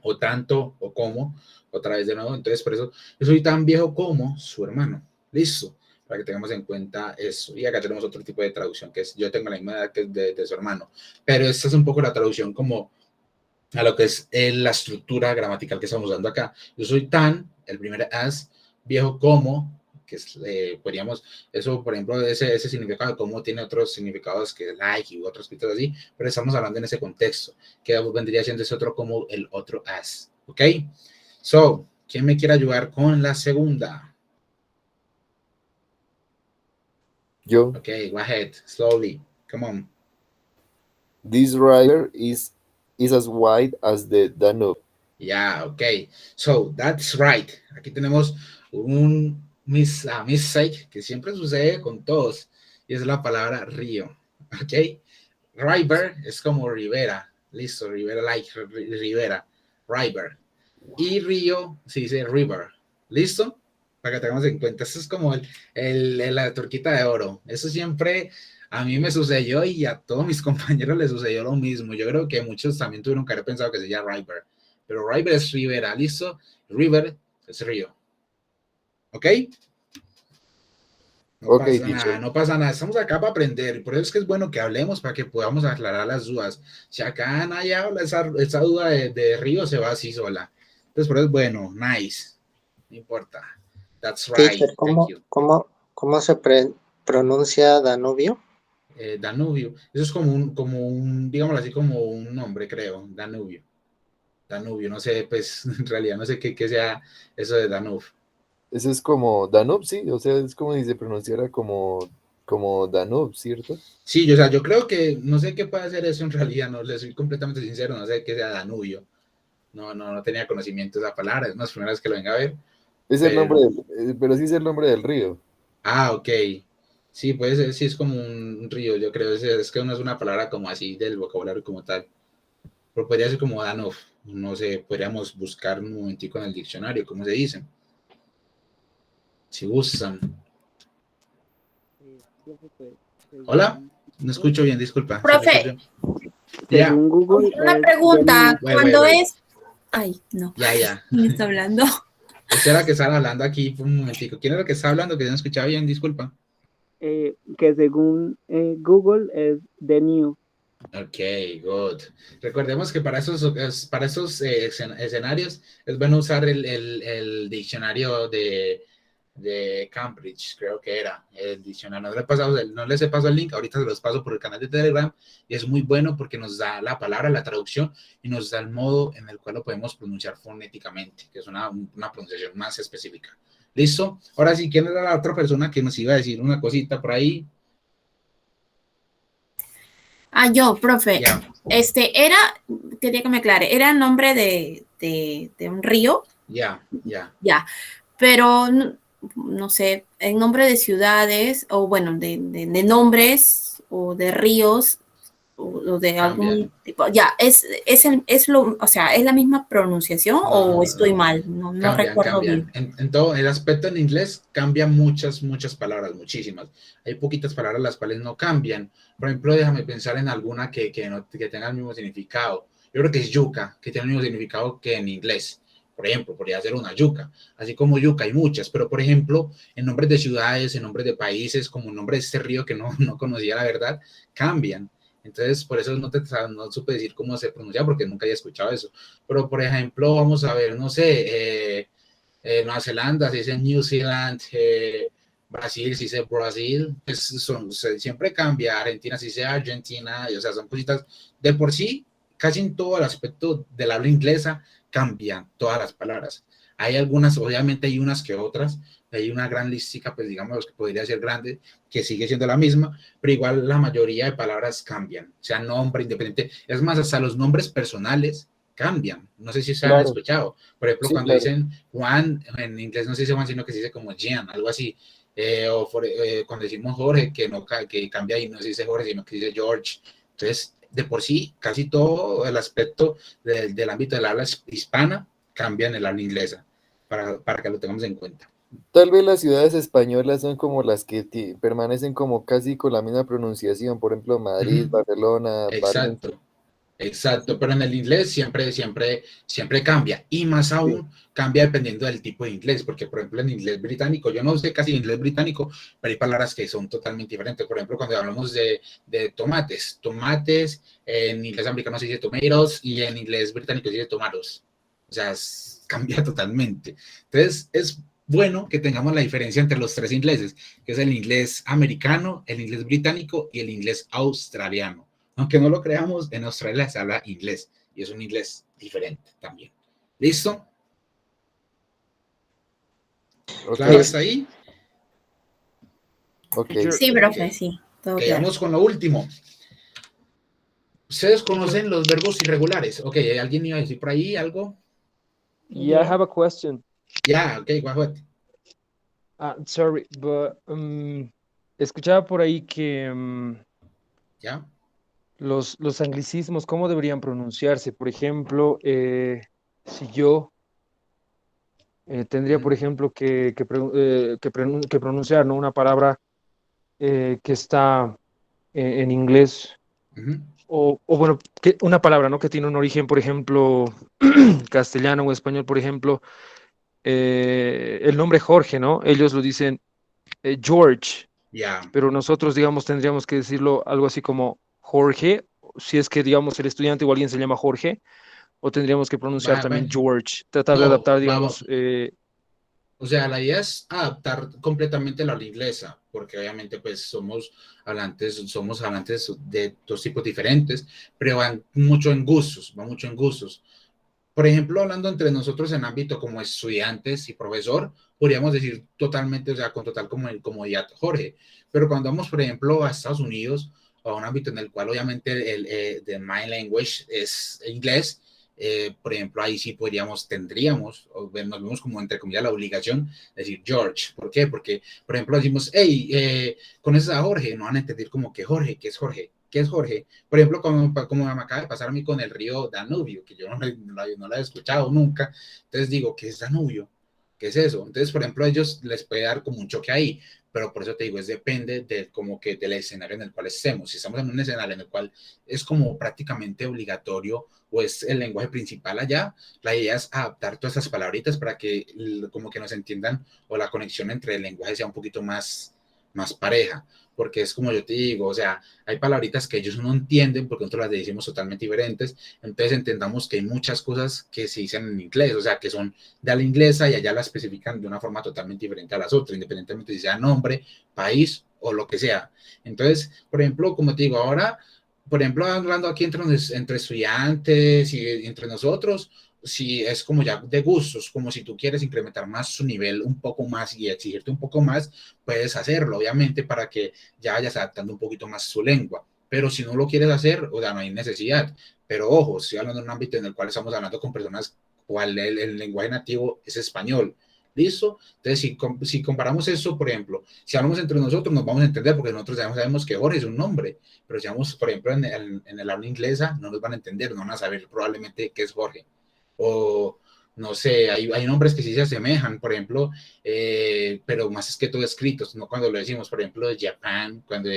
o tanto o como, otra vez de nuevo. Entonces, por eso yo soy tan viejo como su hermano. Listo. Para que tengamos en cuenta eso. Y acá tenemos otro tipo de traducción, que es yo tengo la misma edad que de su hermano. Pero esta es un poco la traducción como a lo que es la estructura gramatical que estamos dando acá. Yo soy tan, el primer as, viejo como, que es, podríamos, eso por ejemplo, ese significado como tiene otros significados que like y otros cosas así, pero estamos hablando en ese contexto, que vendría siendo ese otro como el otro as. ¿Ok? So, ¿quién me quiere ayudar con la segunda? Yo. Okay, go ahead, slowly. Come on. This river is as wide as the Danube. Yeah, okay. So, that's right. Aquí tenemos un mistake que siempre sucede con todos, y es la palabra río. Ok. River es como ribera. Listo, ribera, like, ribera. River. Y río se dice river. ¿Listo? Para que tengamos en cuenta, eso es como la turquita de oro. Eso siempre a mí me sucedió y a todos mis compañeros les sucedió lo mismo. Yo creo que muchos también tuvieron que haber pensado que sería river, pero river es ribera, ¿listo? River es río. ¿Ok? No pasa nada, no pasa nada. Estamos acá para aprender. Por eso es que es bueno que hablemos para que podamos aclarar las dudas. Si acá nadie habla, esa duda de río se va así sola. Entonces, por eso es bueno, nice. No importa. That's right. Teacher, ¿cómo se pronuncia Danubio? Danubio. Eso es como un, digámoslo así, como un nombre, creo. Danubio. No sé, pues, en realidad no sé qué sea eso de Danube. Eso es como Danube, sí, o sea, es como si se pronunciara como Danube, ¿cierto? Sí, o sea, yo creo que, no sé qué puede ser eso en realidad, no, le soy completamente sincero, no sé qué sea Danubio. No tenía conocimiento de esa palabra, es más primera vez que lo venga a ver. Es el nombre pero sí es el nombre del río. Ah, ok. Sí, puede ser, sí es como un río, yo creo, es que no es una palabra como así del vocabulario como tal. Pero podría ser como Danube, no sé, podríamos buscar un momentico en el diccionario, ¿cómo se dice? Si gustan. Hola, no escucho bien, disculpa. Profe, según Google, una pregunta, cuando wait. es... Ay, no. Ya. ¿Quién está hablando? Ese era que estaba hablando aquí por un momentico. ¿Quién era que estaba hablando? Que no escuchaba bien, disculpa. que según Google es the new. Ok, good. Recordemos que para esos escenarios es bueno usar el diccionario de Cambridge, creo que era el diccionario. No les he pasado el link, ahorita se los paso por el canal de Telegram y es muy bueno porque nos da la palabra, la traducción y nos da el modo en el cual lo podemos pronunciar fonéticamente, que es una pronunciación más específica. ¿Listo? Ahora sí, ¿quién era la otra persona que nos iba a decir una cosita por ahí? Yo, profe. Yeah. Quería que me aclare, ¿era el nombre de un río? Ya. Pero no sé, en nombre de ciudades o bueno, de nombres o de ríos o de algún tipo, es la misma pronunciación o estoy mal, no recuerdo bien. En todo el aspecto en inglés cambian muchas palabras, muchísimas. Hay poquitas palabras las cuales no cambian. Por ejemplo, déjame pensar en alguna que tenga el mismo significado. Yo creo que es yuca, que tiene el mismo significado que en inglés. Por ejemplo, podría ser una yuca, así como yuca hay muchas, pero por ejemplo, en nombres de ciudades, en nombres de países, como el nombre de este río que no conocía la verdad, cambian. Entonces, por eso no supe decir cómo se pronuncia, porque nunca había escuchado eso. Pero, por ejemplo, vamos a ver, no sé, Nueva Zelanda se dice New Zealand, Brasil si dice Brasil, pues siempre cambia. Argentina si dice Argentina, o sea, son cositas de por sí, casi en todo el aspecto del habla inglesa cambian todas las palabras. Hay algunas, obviamente hay unas que otras, hay una gran listica, pues digamos que podría ser grande, que sigue siendo la misma, pero igual la mayoría de palabras cambian, o sea, nombre independiente, es más, hasta los nombres personales cambian, no sé si se han escuchado, por ejemplo, cuando dicen Juan, en inglés no se dice Juan, sino que se dice como Jean, algo así, cuando decimos Jorge, que cambia y no se dice Jorge, sino que se dice George, entonces, de por sí, casi todo el aspecto del ámbito del habla hispana cambia en el habla inglesa, para que lo tengamos en cuenta. Tal vez las ciudades españolas son como las que permanecen como casi con la misma pronunciación, por ejemplo, Madrid, Barcelona, Valencia. Exacto, pero en el inglés siempre cambia, y más aún cambia dependiendo del tipo de inglés, porque por ejemplo en inglés británico, yo no sé casi inglés británico, pero hay palabras que son totalmente diferentes. Por ejemplo, cuando hablamos de tomates, en inglés americano se dice tomatoes y en inglés británico se dice tomatoes, o sea, cambia totalmente. Entonces es bueno que tengamos la diferencia entre los tres ingleses, que es el inglés americano, el inglés británico y el inglés australiano. Aunque no lo creamos, en Australia se habla inglés y es un inglés diferente también. ¿Listo? ¿Claro hasta ahí? Okay. Sí, profe, sí. Vamos con lo último. ¿Ustedes conocen los verbos irregulares? Ok, ¿alguien iba a decir por ahí algo? Yeah, I have a question. Yeah, okay, go ahead. Sorry, but escuchaba por ahí que los anglicismos, ¿cómo deberían pronunciarse? Por ejemplo, si yo tendría, por ejemplo, que pronunciar, ¿no?, una palabra que está en inglés, o bueno, una palabra, ¿no?, que tiene un origen, por ejemplo, castellano o español, por ejemplo, el nombre Jorge, ¿no? Ellos lo dicen George, pero nosotros, digamos, tendríamos que decirlo algo así como Jorge, si es que, digamos, el estudiante o alguien se llama Jorge, o tendríamos que pronunciar también George, tratar de adaptar, digamos. O sea, la idea es adaptar completamente la habla inglesa, porque obviamente pues somos hablantes de dos tipos diferentes, pero va mucho en gustos. Por ejemplo, hablando entre nosotros en ámbito como estudiantes y profesor, podríamos decir totalmente, o sea, con total comodidad Jorge, pero cuando vamos, por ejemplo, a Estados Unidos, a un ámbito en el cual obviamente el main language es inglés, por ejemplo, ahí sí tendríamos, o nos vemos como entre comillas la obligación de decir George. ¿Por qué? Porque, por ejemplo, decimos, hey, ¿conoces a Jorge? No van a entender como que Jorge, ¿qué es Jorge? ¿Qué es Jorge? Por ejemplo, como me acaba de pasar a mí con el río Danubio, que yo no lo he escuchado nunca. Entonces digo, ¿qué es Danubio? ¿Qué es eso? Entonces, por ejemplo, a ellos les puede dar como un choque ahí, pero por eso te digo, depende del escenario en el cual estemos. Si estamos en un escenario en el cual es como prácticamente obligatorio o es el lenguaje principal allá, la idea es adaptar todas esas palabritas para que como que nos entiendan o la conexión entre el lenguaje sea un poquito más pareja, porque es como yo te digo, o sea, hay palabritas que ellos no entienden porque nosotros las decimos totalmente diferentes, entonces entendamos que hay muchas cosas que se dicen en inglés, o sea, que son de la inglesa y allá la especifican de una forma totalmente diferente a las otras, independientemente si sea nombre, país o lo que sea. Entonces, por ejemplo, como te digo, ahora, por ejemplo, hablando aquí entre estudiantes y entre nosotros, si es como ya de gustos, como si tú quieres incrementar más su nivel un poco más y exigirte un poco más, puedes hacerlo, obviamente, para que ya vayas adaptando un poquito más su lengua. Pero si no lo quieres hacer, o sea, no hay necesidad. Pero ojo, estoy hablando de un ámbito en el cual estamos hablando con personas cual el lenguaje nativo es español. ¿Listo? Entonces, si comparamos eso, por ejemplo, si hablamos entre nosotros, nos vamos a entender porque nosotros ya sabemos que Jorge es un nombre, pero si hablamos, por ejemplo, en el habla inglesa, no nos van a entender, no van a saber probablemente qué es Jorge. O no sé, hay nombres que sí se asemejan, por ejemplo, pero más es que todo escritos, no cuando lo decimos, por ejemplo, de Japan, cuando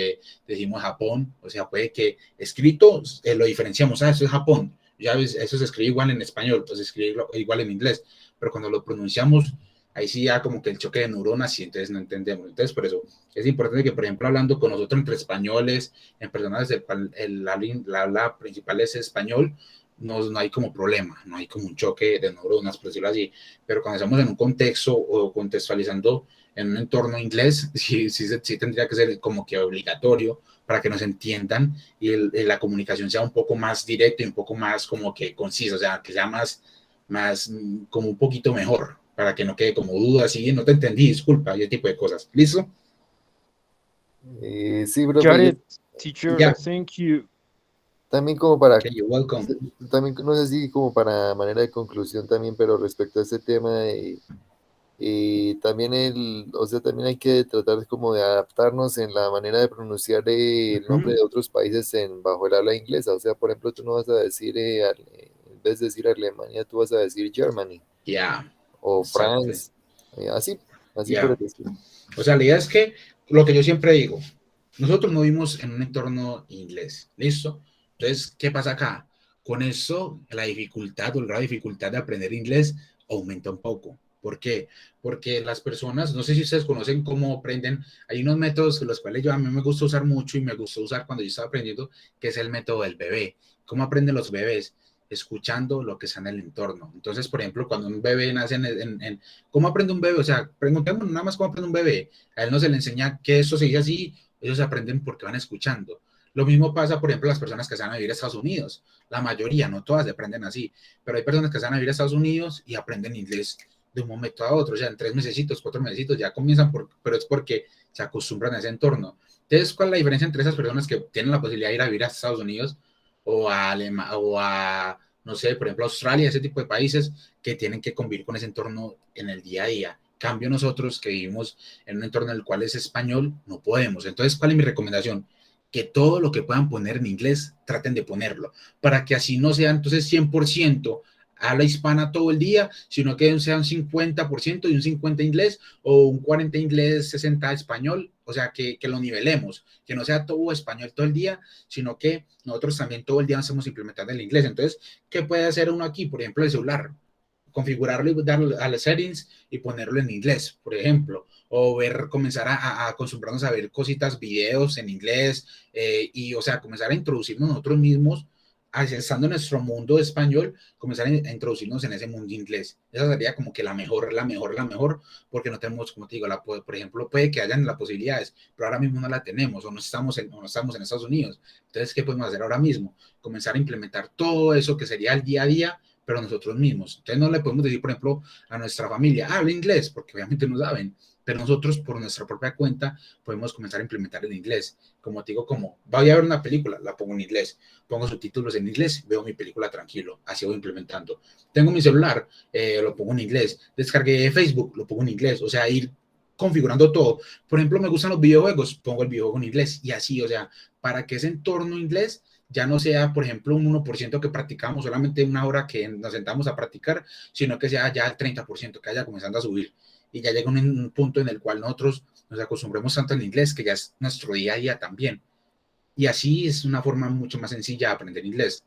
decimos Japón, o sea, puede que escrito lo diferenciamos, eso es Japón, ya ves, eso se escribe igual en español, pues se escribe igual en inglés, pero cuando lo pronunciamos, ahí sí ya como que el choque de neuronas y entonces no entendemos. Entonces, por eso es importante que, por ejemplo, hablando con nosotros entre españoles, en personas del cual la habla principal es español, no hay como problema, no hay como un choque de neuronas, por decirlo así, pero cuando estamos en un contexto o contextualizando en un entorno inglés, sí tendría que ser como que obligatorio para que nos entiendan y la comunicación sea un poco más directa y un poco más como que concisa, o sea, que sea más como un poquito mejor, para que no quede como duda, así, no te entendí, disculpa, y ese tipo de cosas. ¿Listo? Sí, profe, Got it, teacher. Ya. Thank you. también como para, Okay, you're welcome. también no sé si como para manera de conclusión también, pero respecto a este tema, también o sea, también hay que tratar como de adaptarnos en la manera de pronunciar el nombre de otros países bajo el habla inglesa. O sea, por ejemplo, tú no vas a decir, en vez de decir Alemania, tú vas a decir Germany. Yeah. O Exacto. France. Así Yeah. por el estilo. O sea, la idea es que lo que yo siempre digo, nosotros no vivimos en un entorno inglés, ¿listo? Entonces, ¿qué pasa acá? Con eso, la dificultad o el grado de dificultad de aprender inglés aumenta un poco. ¿Por qué? Porque las personas, no sé si ustedes conocen cómo aprenden, hay unos métodos los cuales a mí me gusta usar mucho y me gustó usar cuando yo estaba aprendiendo, que es el método del bebé. ¿Cómo aprenden los bebés? Escuchando lo que está en el entorno. Entonces, por ejemplo, cuando un bebé nace ¿cómo aprende un bebé? O sea, preguntemos nada más cómo aprende un bebé. A él no se le enseña que eso se dice así, ellos aprenden porque van escuchando. Lo mismo pasa, por ejemplo, las personas que se van a vivir a Estados Unidos. La mayoría, no todas aprenden así, pero hay personas que se van a vivir a Estados Unidos y aprenden inglés de un momento a otro. O sea, en 3 mesecitos, 4 mesecitos ya comienzan, pero es porque se acostumbran a ese entorno. Entonces, ¿cuál es la diferencia entre esas personas que tienen la posibilidad de ir a vivir a Estados Unidos o a no sé, por ejemplo, Australia, ese tipo de países que tienen que convivir con ese entorno en el día a día? Cambio nosotros que vivimos en un entorno en el cual es español, no podemos. Entonces, ¿cuál es mi recomendación? Que todo lo que puedan poner en inglés, traten de ponerlo, para que así no sea entonces 100% habla hispana todo el día, sino que sea un 50% y un 50 inglés o un 40 inglés, 60 español, o sea, que lo nivelemos, que no sea todo español todo el día, sino que nosotros también todo el día estamos implementando el inglés. Entonces, ¿qué puede hacer uno aquí? Por ejemplo, el celular, configurarlo y darle a las settings y ponerlo en inglés, por ejemplo, o comenzar a acostumbrarnos a ver cositas, videos en inglés, y o sea, comenzar a introducirnos nosotros mismos, estando en nuestro mundo español, comenzar a introducirnos en ese mundo inglés. Esa sería como que la mejor, porque no tenemos, como te digo, por ejemplo, puede que hayan las posibilidades, pero ahora mismo no la tenemos, o no estamos en Estados Unidos. Entonces, ¿qué podemos hacer ahora mismo? Comenzar a implementar todo eso que sería el día a día, pero nosotros mismos. Entonces no le podemos decir, por ejemplo, a nuestra familia, habla inglés, porque obviamente no saben, pero nosotros por nuestra propia cuenta podemos comenzar a implementar el inglés. Como te digo, como voy a ver una película, la pongo en inglés, pongo subtítulos en inglés, veo mi película tranquilo, así voy implementando. Tengo mi celular, lo pongo en inglés, descargué Facebook, lo pongo en inglés, o sea, ir configurando todo. Por ejemplo, me gustan los videojuegos, pongo el videojuego en inglés y así, o sea, para que ese entorno inglés ya no sea, por ejemplo, un 1% que practicamos, solamente una hora que nos sentamos a practicar, sino que sea ya el 30%, que haya comenzando a subir. Y ya llega un punto en el cual nosotros nos acostumbremos tanto al inglés, que ya es nuestro día a día también. Y así es una forma mucho más sencilla de aprender inglés.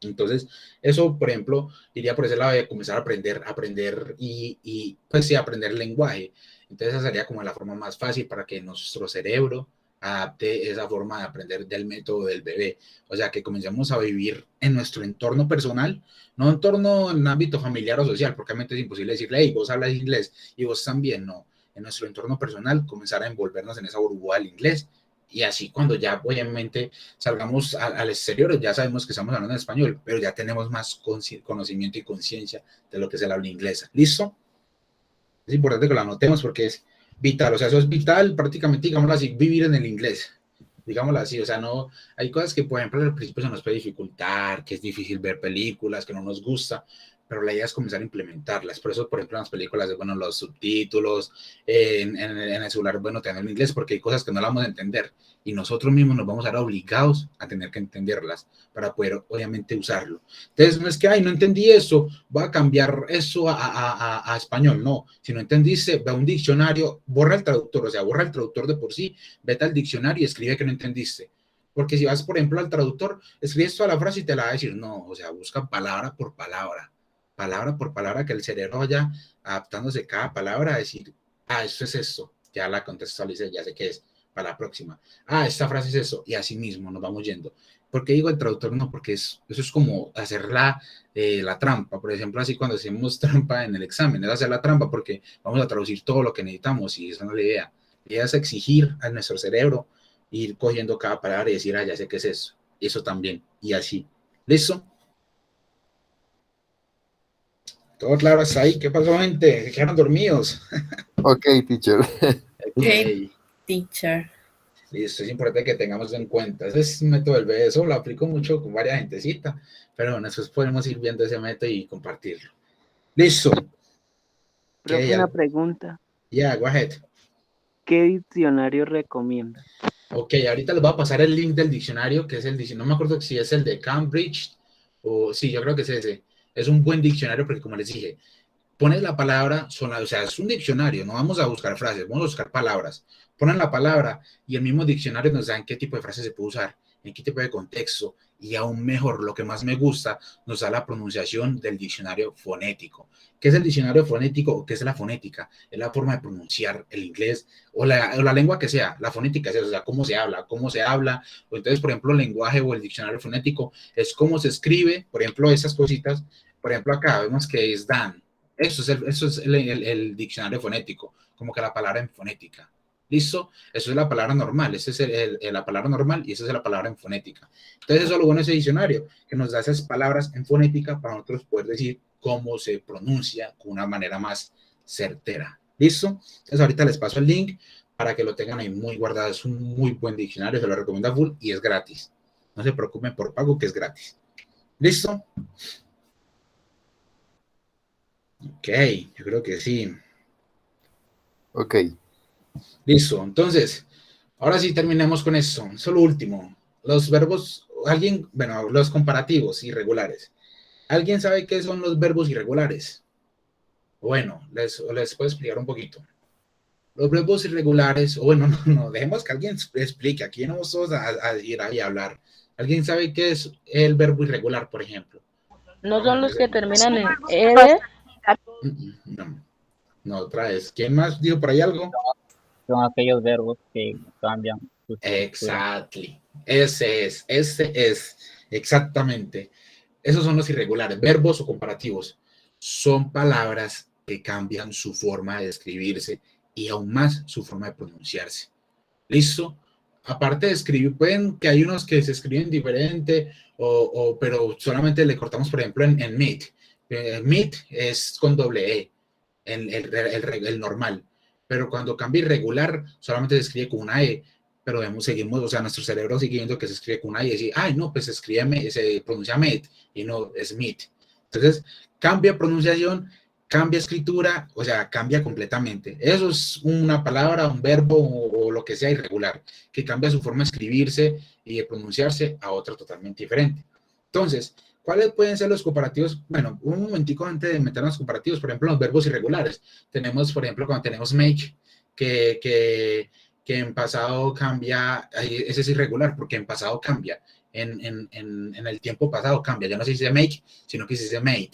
Entonces, eso, por ejemplo, iría por ese lado de comenzar a aprender y pues sí, aprender lenguaje. Entonces, esa sería como la forma más fácil para que nuestro cerebro adapte esa forma de aprender del método del bebé. O sea, que comencemos a vivir en nuestro entorno personal, no entorno en ámbito familiar o social, porque obviamente es imposible decirle, hey, vos hablas inglés y vos también, no. En nuestro entorno personal, comenzar a envolvernos en esa burbuja del inglés. Y así cuando ya obviamente salgamos al exterior, ya sabemos que estamos hablando en español, pero ya tenemos más conocimiento y conciencia de lo que es el habla inglesa. ¿Listo? Es importante que lo anotemos porque es vital, o sea, eso es vital prácticamente, digámoslo así, vivir en el inglés, digámoslo así, o sea, no, hay cosas que, por ejemplo, al principio se nos puede dificultar, que es difícil ver películas, que no nos gusta, pero la idea es comenzar a implementarlas. Por eso, por ejemplo, en las películas, bueno, los subtítulos, en el celular, bueno, tener en inglés, porque hay cosas que no las vamos a entender y nosotros mismos nos vamos a ver obligados a tener que entenderlas para poder, obviamente, usarlo. Entonces, no es que, ay, no entendí eso, voy a cambiar eso a español. No, si no entendiste, ve a un diccionario, borra el traductor, o sea, borra el traductor de por sí, vete al diccionario y escribe que no entendiste. Porque si vas, por ejemplo, al traductor, escribes toda la frase y te la va a decir, no, o sea, busca palabra por palabra, que el cerebro vaya adaptándose cada palabra a decir, esto es esto, ya la contextualicé, ya sé qué es, para la próxima. Ah, esta frase es eso, y así mismo nos vamos yendo. ¿Por qué digo el traductor? No, porque eso es como hacer la trampa. Por ejemplo, así cuando hacemos trampa en el examen, es hacer la trampa porque vamos a traducir todo lo que necesitamos y esa no es la idea. La idea es exigir a nuestro cerebro ir cogiendo cada palabra y decir, ah, ya sé qué es eso. Eso también, y así. ¿Listo? ¿Todo claro hasta ahí? ¿Qué pasó, gente? ¿Se quedaron dormidos? Ok, teacher. Ok, Teacher. listo, es importante que tengamos en cuenta. Ese es un método del BSO, lo aplico mucho con varias gentecita, pero bueno, después podemos ir viendo ese método y compartirlo. Listo. Profe, una pregunta. Yeah, go ahead. ¿Qué diccionario recomienda? Ok, ahorita les voy a pasar el link del diccionario, que es el diccionario, no me acuerdo si es el de Cambridge o sí, yo creo que es ese. Es un buen diccionario porque, como les dije, pones la palabra, o sea, es un diccionario, no vamos a buscar frases, vamos a buscar palabras. Ponen la palabra y el mismo diccionario nos da en qué tipo de frase se puede usar, en qué tipo de contexto, y aún mejor, lo que más me gusta, nos da la pronunciación del diccionario fonético. ¿Qué es el diccionario fonético? ¿Qué es la fonética? Es la forma de pronunciar el inglés o la lengua que sea. La fonética es eso, o sea, cómo se habla, o entonces, por ejemplo, el lenguaje o el diccionario fonético es cómo se escribe, por ejemplo, esas cositas. Por ejemplo, acá vemos que es Dan. Eso es el diccionario fonético, como que la palabra en fonética. ¿Listo? Eso es la palabra normal, esa es la palabra normal y esa es la palabra en fonética. Entonces, eso es lo bueno de ese diccionario, que nos da esas palabras en fonética para nosotros poder decir cómo se pronuncia con una manera más certera. ¿Listo? Entonces, ahorita les paso el link para que lo tengan ahí muy guardado. Es un muy buen diccionario, se lo recomiendo a full y es gratis. No se preocupen por pago, que es gratis. ¿Listo? Ok, yo creo que sí. Ok. Listo, entonces, ahora sí terminemos con eso. Solo último, los verbos, los comparativos irregulares. ¿Alguien sabe qué son los verbos irregulares? Bueno, les puedo explicar un poquito. Los verbos irregulares, dejemos que alguien explique. Aquí no vamos todos a ir ahí a hablar. ¿Alguien sabe qué es el verbo irregular, por ejemplo? ¿No son los que terminan en ed? No, otra vez. ¿Quién más dijo por ahí algo? Son aquellos verbos que cambian. Exactly. Ese es, exactamente. Esos son los irregulares, verbos o comparativos. Son palabras que cambian su forma de escribirse y aún más su forma de pronunciarse. ¿Listo? Aparte de escribir, pueden que hay unos que se escriben diferente, pero solamente le cortamos, por ejemplo, en meet. Meet es con doble E, el normal. Pero cuando cambia irregular, solamente se escribe con una E, pero seguimos, o sea, nuestro cerebro sigue viendo que se escribe con una E y dice, ay, no, pues se pronuncia MET y no es MET. Entonces, cambia pronunciación, cambia escritura, o sea, cambia completamente. Eso es una palabra, un verbo o lo que sea irregular, que cambia su forma de escribirse y de pronunciarse a otra totalmente diferente. Entonces, ¿cuáles pueden ser los comparativos? Bueno, un momentico antes de meter los comparativos, por ejemplo, los verbos irregulares. Tenemos, por ejemplo, cuando tenemos make, que en pasado cambia, ese es irregular, porque en pasado cambia, en el tiempo pasado cambia, ya no se dice make, sino que se dice made.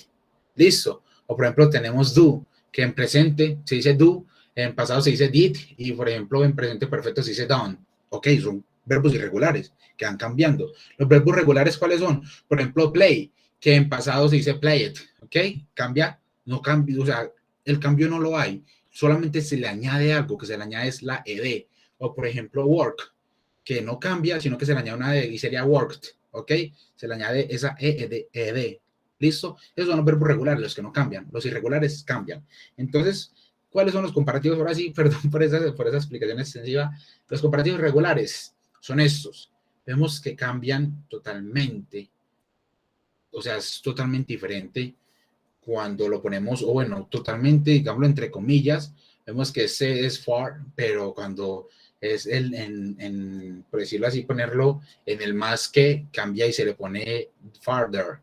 ¿Listo? O, por ejemplo, tenemos do, que en presente se dice do, en pasado se dice did, y, por ejemplo, en presente perfecto se dice done. Ok, son verbos irregulares que van cambiando. Los verbos regulares, ¿cuáles son? Por ejemplo, play, que en pasado se dice played, ¿ok? Cambia, no cambia, o sea, el cambio no lo hay, solamente se le añade algo, que se le añade es la ed. O, por ejemplo, work, que no cambia, sino que se le añade una ed y sería worked, ¿ok? Se le añade esa ed. ¿Listo? Esos son los verbos regulares, los que no cambian. Los irregulares cambian. Entonces, ¿cuáles son los comparativos? Ahora sí, perdón por esa explicación extensiva. Los comparativos regulares son estos. Vemos que cambian totalmente. O sea, es totalmente diferente cuando lo ponemos, o bueno, totalmente, digámoslo entre comillas. Vemos que ese es far, pero cuando es por decirlo así, ponerlo en el más que, cambia y se le pone farther.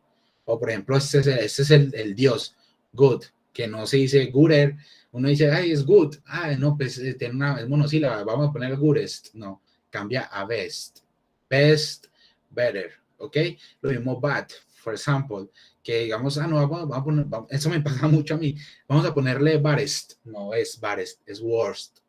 O, por ejemplo, este es el Dios, good, que no se dice gooder. Uno dice, ay, es good. Ah, no, pues tiene es monosílaba, vamos a poner goodest. No, cambia a best. Best, better, ¿ok? Lo mismo bad, for example, que digamos, no, vamos a poner, eso me pasa mucho a mí. Vamos a ponerle baddest. No es baddest, es worst.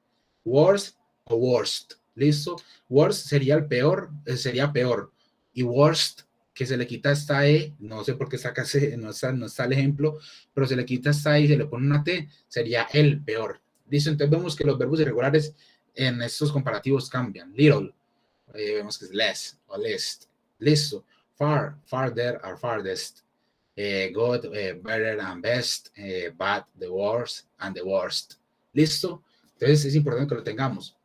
Worst o worst. ¿Listo? Worst sería el peor, sería peor. Y worst, que se le quita esta E, no sé por qué está acá, no está el ejemplo, pero se le quita esta E y se le pone una T, sería el peor. ¿Listo? Entonces vemos que los verbos irregulares en estos comparativos cambian. Little, vemos que es less o least. Listo. Far, farther or farthest. Good, better and best. Bad, the worst and the worst. ¿Listo? Entonces es importante que lo tengamos.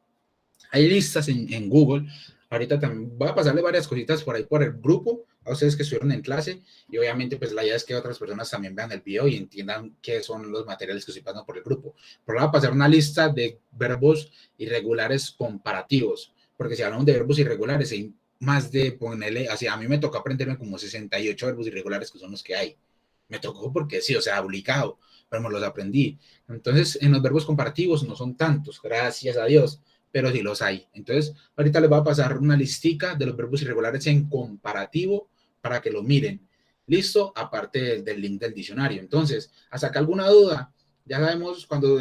Hay listas en Google. Ahorita también voy a pasarle varias cositas por ahí por el grupo a ustedes que estuvieron en clase, y obviamente pues la idea es que otras personas también vean el video y entiendan qué son los materiales que estoy pasando por el grupo. Pero voy a pasar una lista de verbos irregulares comparativos, porque si hablamos de verbos irregulares hay más de, ponerle, así a mí me tocó aprenderme como 68 verbos irregulares que son los que hay. Me tocó porque sí, o sea, obligado, pero me los aprendí. Entonces, en los verbos comparativos no son tantos, gracias a Dios, pero sí los hay. Entonces, ahorita les voy a pasar una listica de los verbos irregulares en comparativo para que lo miren. ¿Listo? Aparte del link del diccionario. Entonces, hasta acá alguna duda, ya sabemos cuando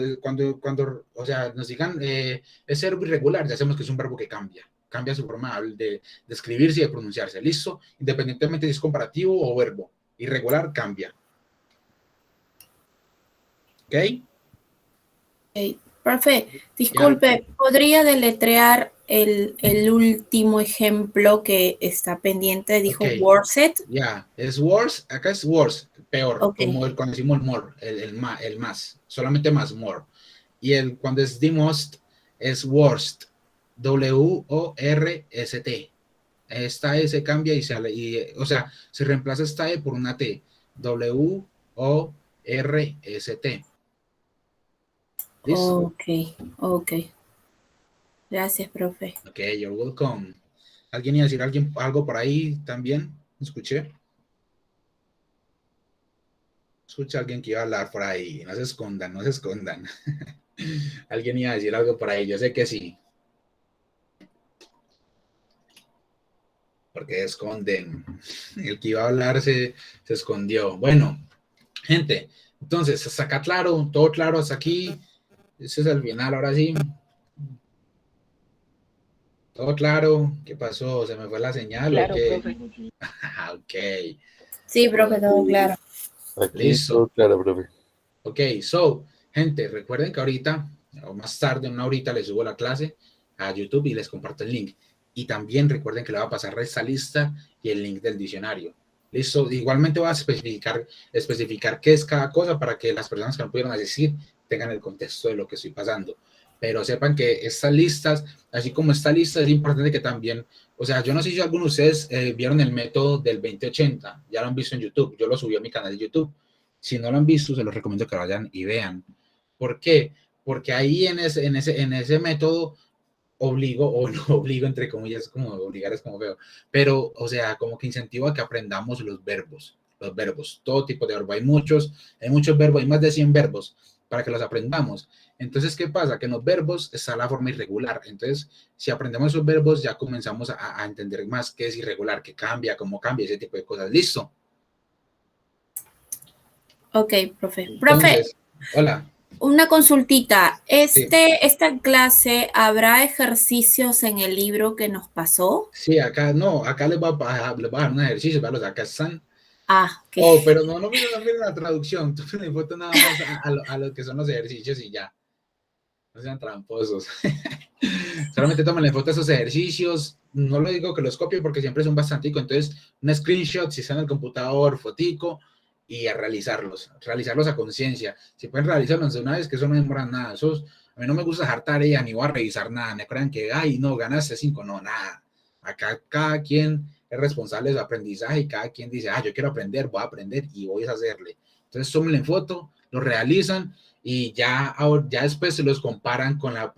o sea, nos digan es verbo irregular, ya sabemos que es un verbo que cambia su forma de escribirse y de pronunciarse. ¿Listo? Independientemente si es comparativo o verbo. Irregular cambia. ¿Ok? Okay. Profe, disculpe, ¿podría deletrear el último ejemplo que está pendiente? Dijo Okay. worst. Ya, es worse, acá es worse, peor, Okay. como cuando decimos more, el más, solamente más, more. Y cuando es the most, es worst, W-O-R-S-T. Esta E se cambia y sale, o sea, se reemplaza esta E por una T, W-O-R-S-T. ¿Listo? Ok. Gracias, profe. Ok, you're welcome. ¿Alguien iba a decir algo por ahí también? Escuché. Escucha a alguien que iba a hablar por ahí. No se escondan. Alguien iba a decir algo por ahí. Yo sé que sí. Porque esconden. El que iba a hablar se escondió. Bueno, gente. Entonces, hasta acá claro. Todo claro hasta aquí. Ese es el final, ahora sí. Todo claro. ¿Qué pasó? ¿Se me fue la señal Claro, o qué? profe. Ok. Sí, profe, todo claro. Aquí Listo. todo claro, profe. Ok, gente, recuerden que ahorita, o más tarde, una horita, les subo la clase a YouTube y les comparto el link. Y también recuerden que le va a pasar esta lista y el link del diccionario. Listo. Igualmente voy a especificar qué es cada cosa para que las personas que no pudieron asistir tengan el contexto de lo que estoy pasando. Pero sepan que estas listas, así como esta lista, es importante que también, o sea, yo no sé si algunos de ustedes vieron el método del 2080, ya lo han visto en YouTube, yo lo subí a mi canal de YouTube. Si no lo han visto, se los recomiendo que vayan y vean. ¿Por qué? Porque ahí en ese método obligo, o no obligo, entre comillas, como obligar es como feo, pero, o sea, como que incentivo a que aprendamos los verbos, todo tipo de verbos. Hay muchos verbos, hay más de 100 verbos para que los aprendamos. Entonces, ¿qué pasa? Que en los verbos está la forma irregular. Entonces, si aprendemos esos verbos, ya comenzamos a entender más qué es irregular, qué cambia, cómo cambia, ese tipo de cosas. ¿Listo? Ok, profe. Entonces, hola. Una consultita. Sí. ¿Esta clase habrá ejercicios en el libro que nos pasó? Sí, acá les voy a dar un ejercicio, ¿verdad? Acá están. Okay. Oh, pero no miren la traducción, tú le foto nada más a lo que son los ejercicios y ya. No sean tramposos. Solamente tomen la foto de esos ejercicios. No lo digo que los copien porque siempre son bastante, entonces un screenshot si está en el computador, fotico, y a realizarlos a conciencia. Si pueden realizarlos de una vez, que eso no demora nada. A mí no me gusta dejar tarea ni voy a revisar nada. No crean que, ay, no, ganaste 5, no, nada. Acá cada quien es responsable de su aprendizaje y cada quien dice, yo quiero aprender, voy a aprender y voy a hacerle. Entonces tomen en foto, lo realizan y ya después se los comparan con la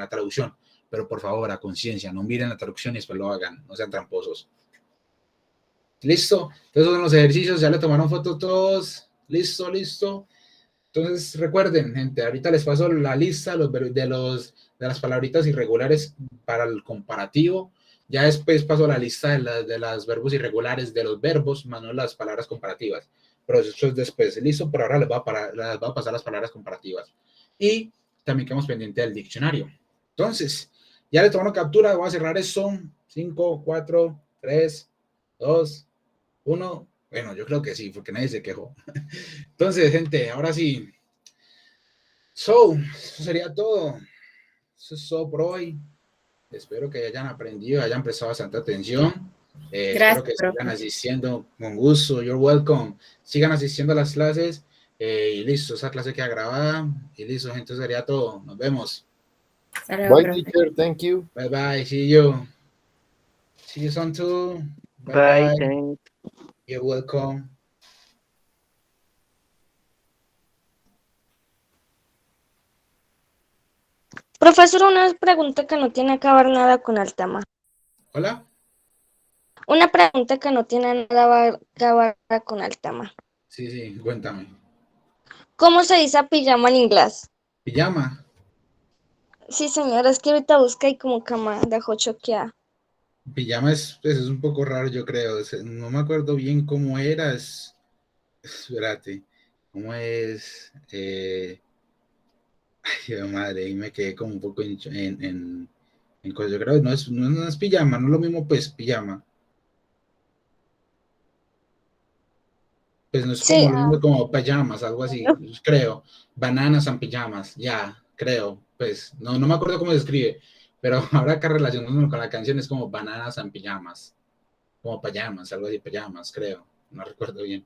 traducción. Pero por favor, a conciencia, no miren la traducción y después lo hagan, no sean tramposos. ¿Listo? Entonces, esos son los ejercicios, ya le tomaron foto todos. ¿Listo? Entonces, recuerden, gente, ahorita les paso la lista de las palabritas irregulares para el comparativo. Ya después paso la lista de los verbos irregulares de los verbos, más no las palabras comparativas. Pero eso es después. ¿Listo? Por ahora les va a pasar las palabras comparativas. Y también quedamos pendientes del diccionario. Entonces, Ya le tomaron captura, voy a cerrar eso. 5, 4, 3, 2, 1. Bueno, yo creo que sí, porque nadie se quejó. Entonces, gente, ahora sí. Eso sería todo. Eso es todo por hoy. Espero que hayan aprendido, hayan prestado bastante atención. Espero que sigan asistiendo con gusto. You're welcome. Sigan asistiendo a las clases. Y listo, esa clase queda grabada. Y listo, gente, eso sería todo. Nos vemos. Bye, teacher. Thank you. Bye, bye. See you. See you soon too. Bye, Bye, bye. thanks. You're welcome. Profesor, una pregunta que no tiene que ver nada con el tema. Hola. Una pregunta que no tiene nada que ver con el tema. Sí, sí, cuéntame. ¿Cómo se dice pijama en inglés? Pijama. Sí, señora, es que ahorita busqué y como que me dejó choqueada. Pijama es, pues, es un poco raro, yo creo. No me acuerdo bien cómo era. Espérate. ¿Cómo es? Ay, madre, y me quedé como un poco en cosas. Yo creo que no es pijama, no es lo mismo, pues, pijama. Pues no es como Sí, lo mismo como pajamas, algo así, creo. Bananas and pijamas, ya, creo. Pues no me acuerdo cómo se escribe, pero ahora que relacionándolo con la canción es como bananas and pijamas, como pajamas, algo así, pajamas, creo. No recuerdo bien.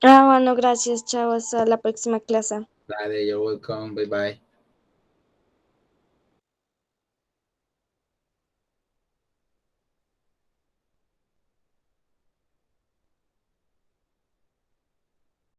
bueno, gracias, chao, hasta la próxima clase. Dale, you're welcome, bye bye.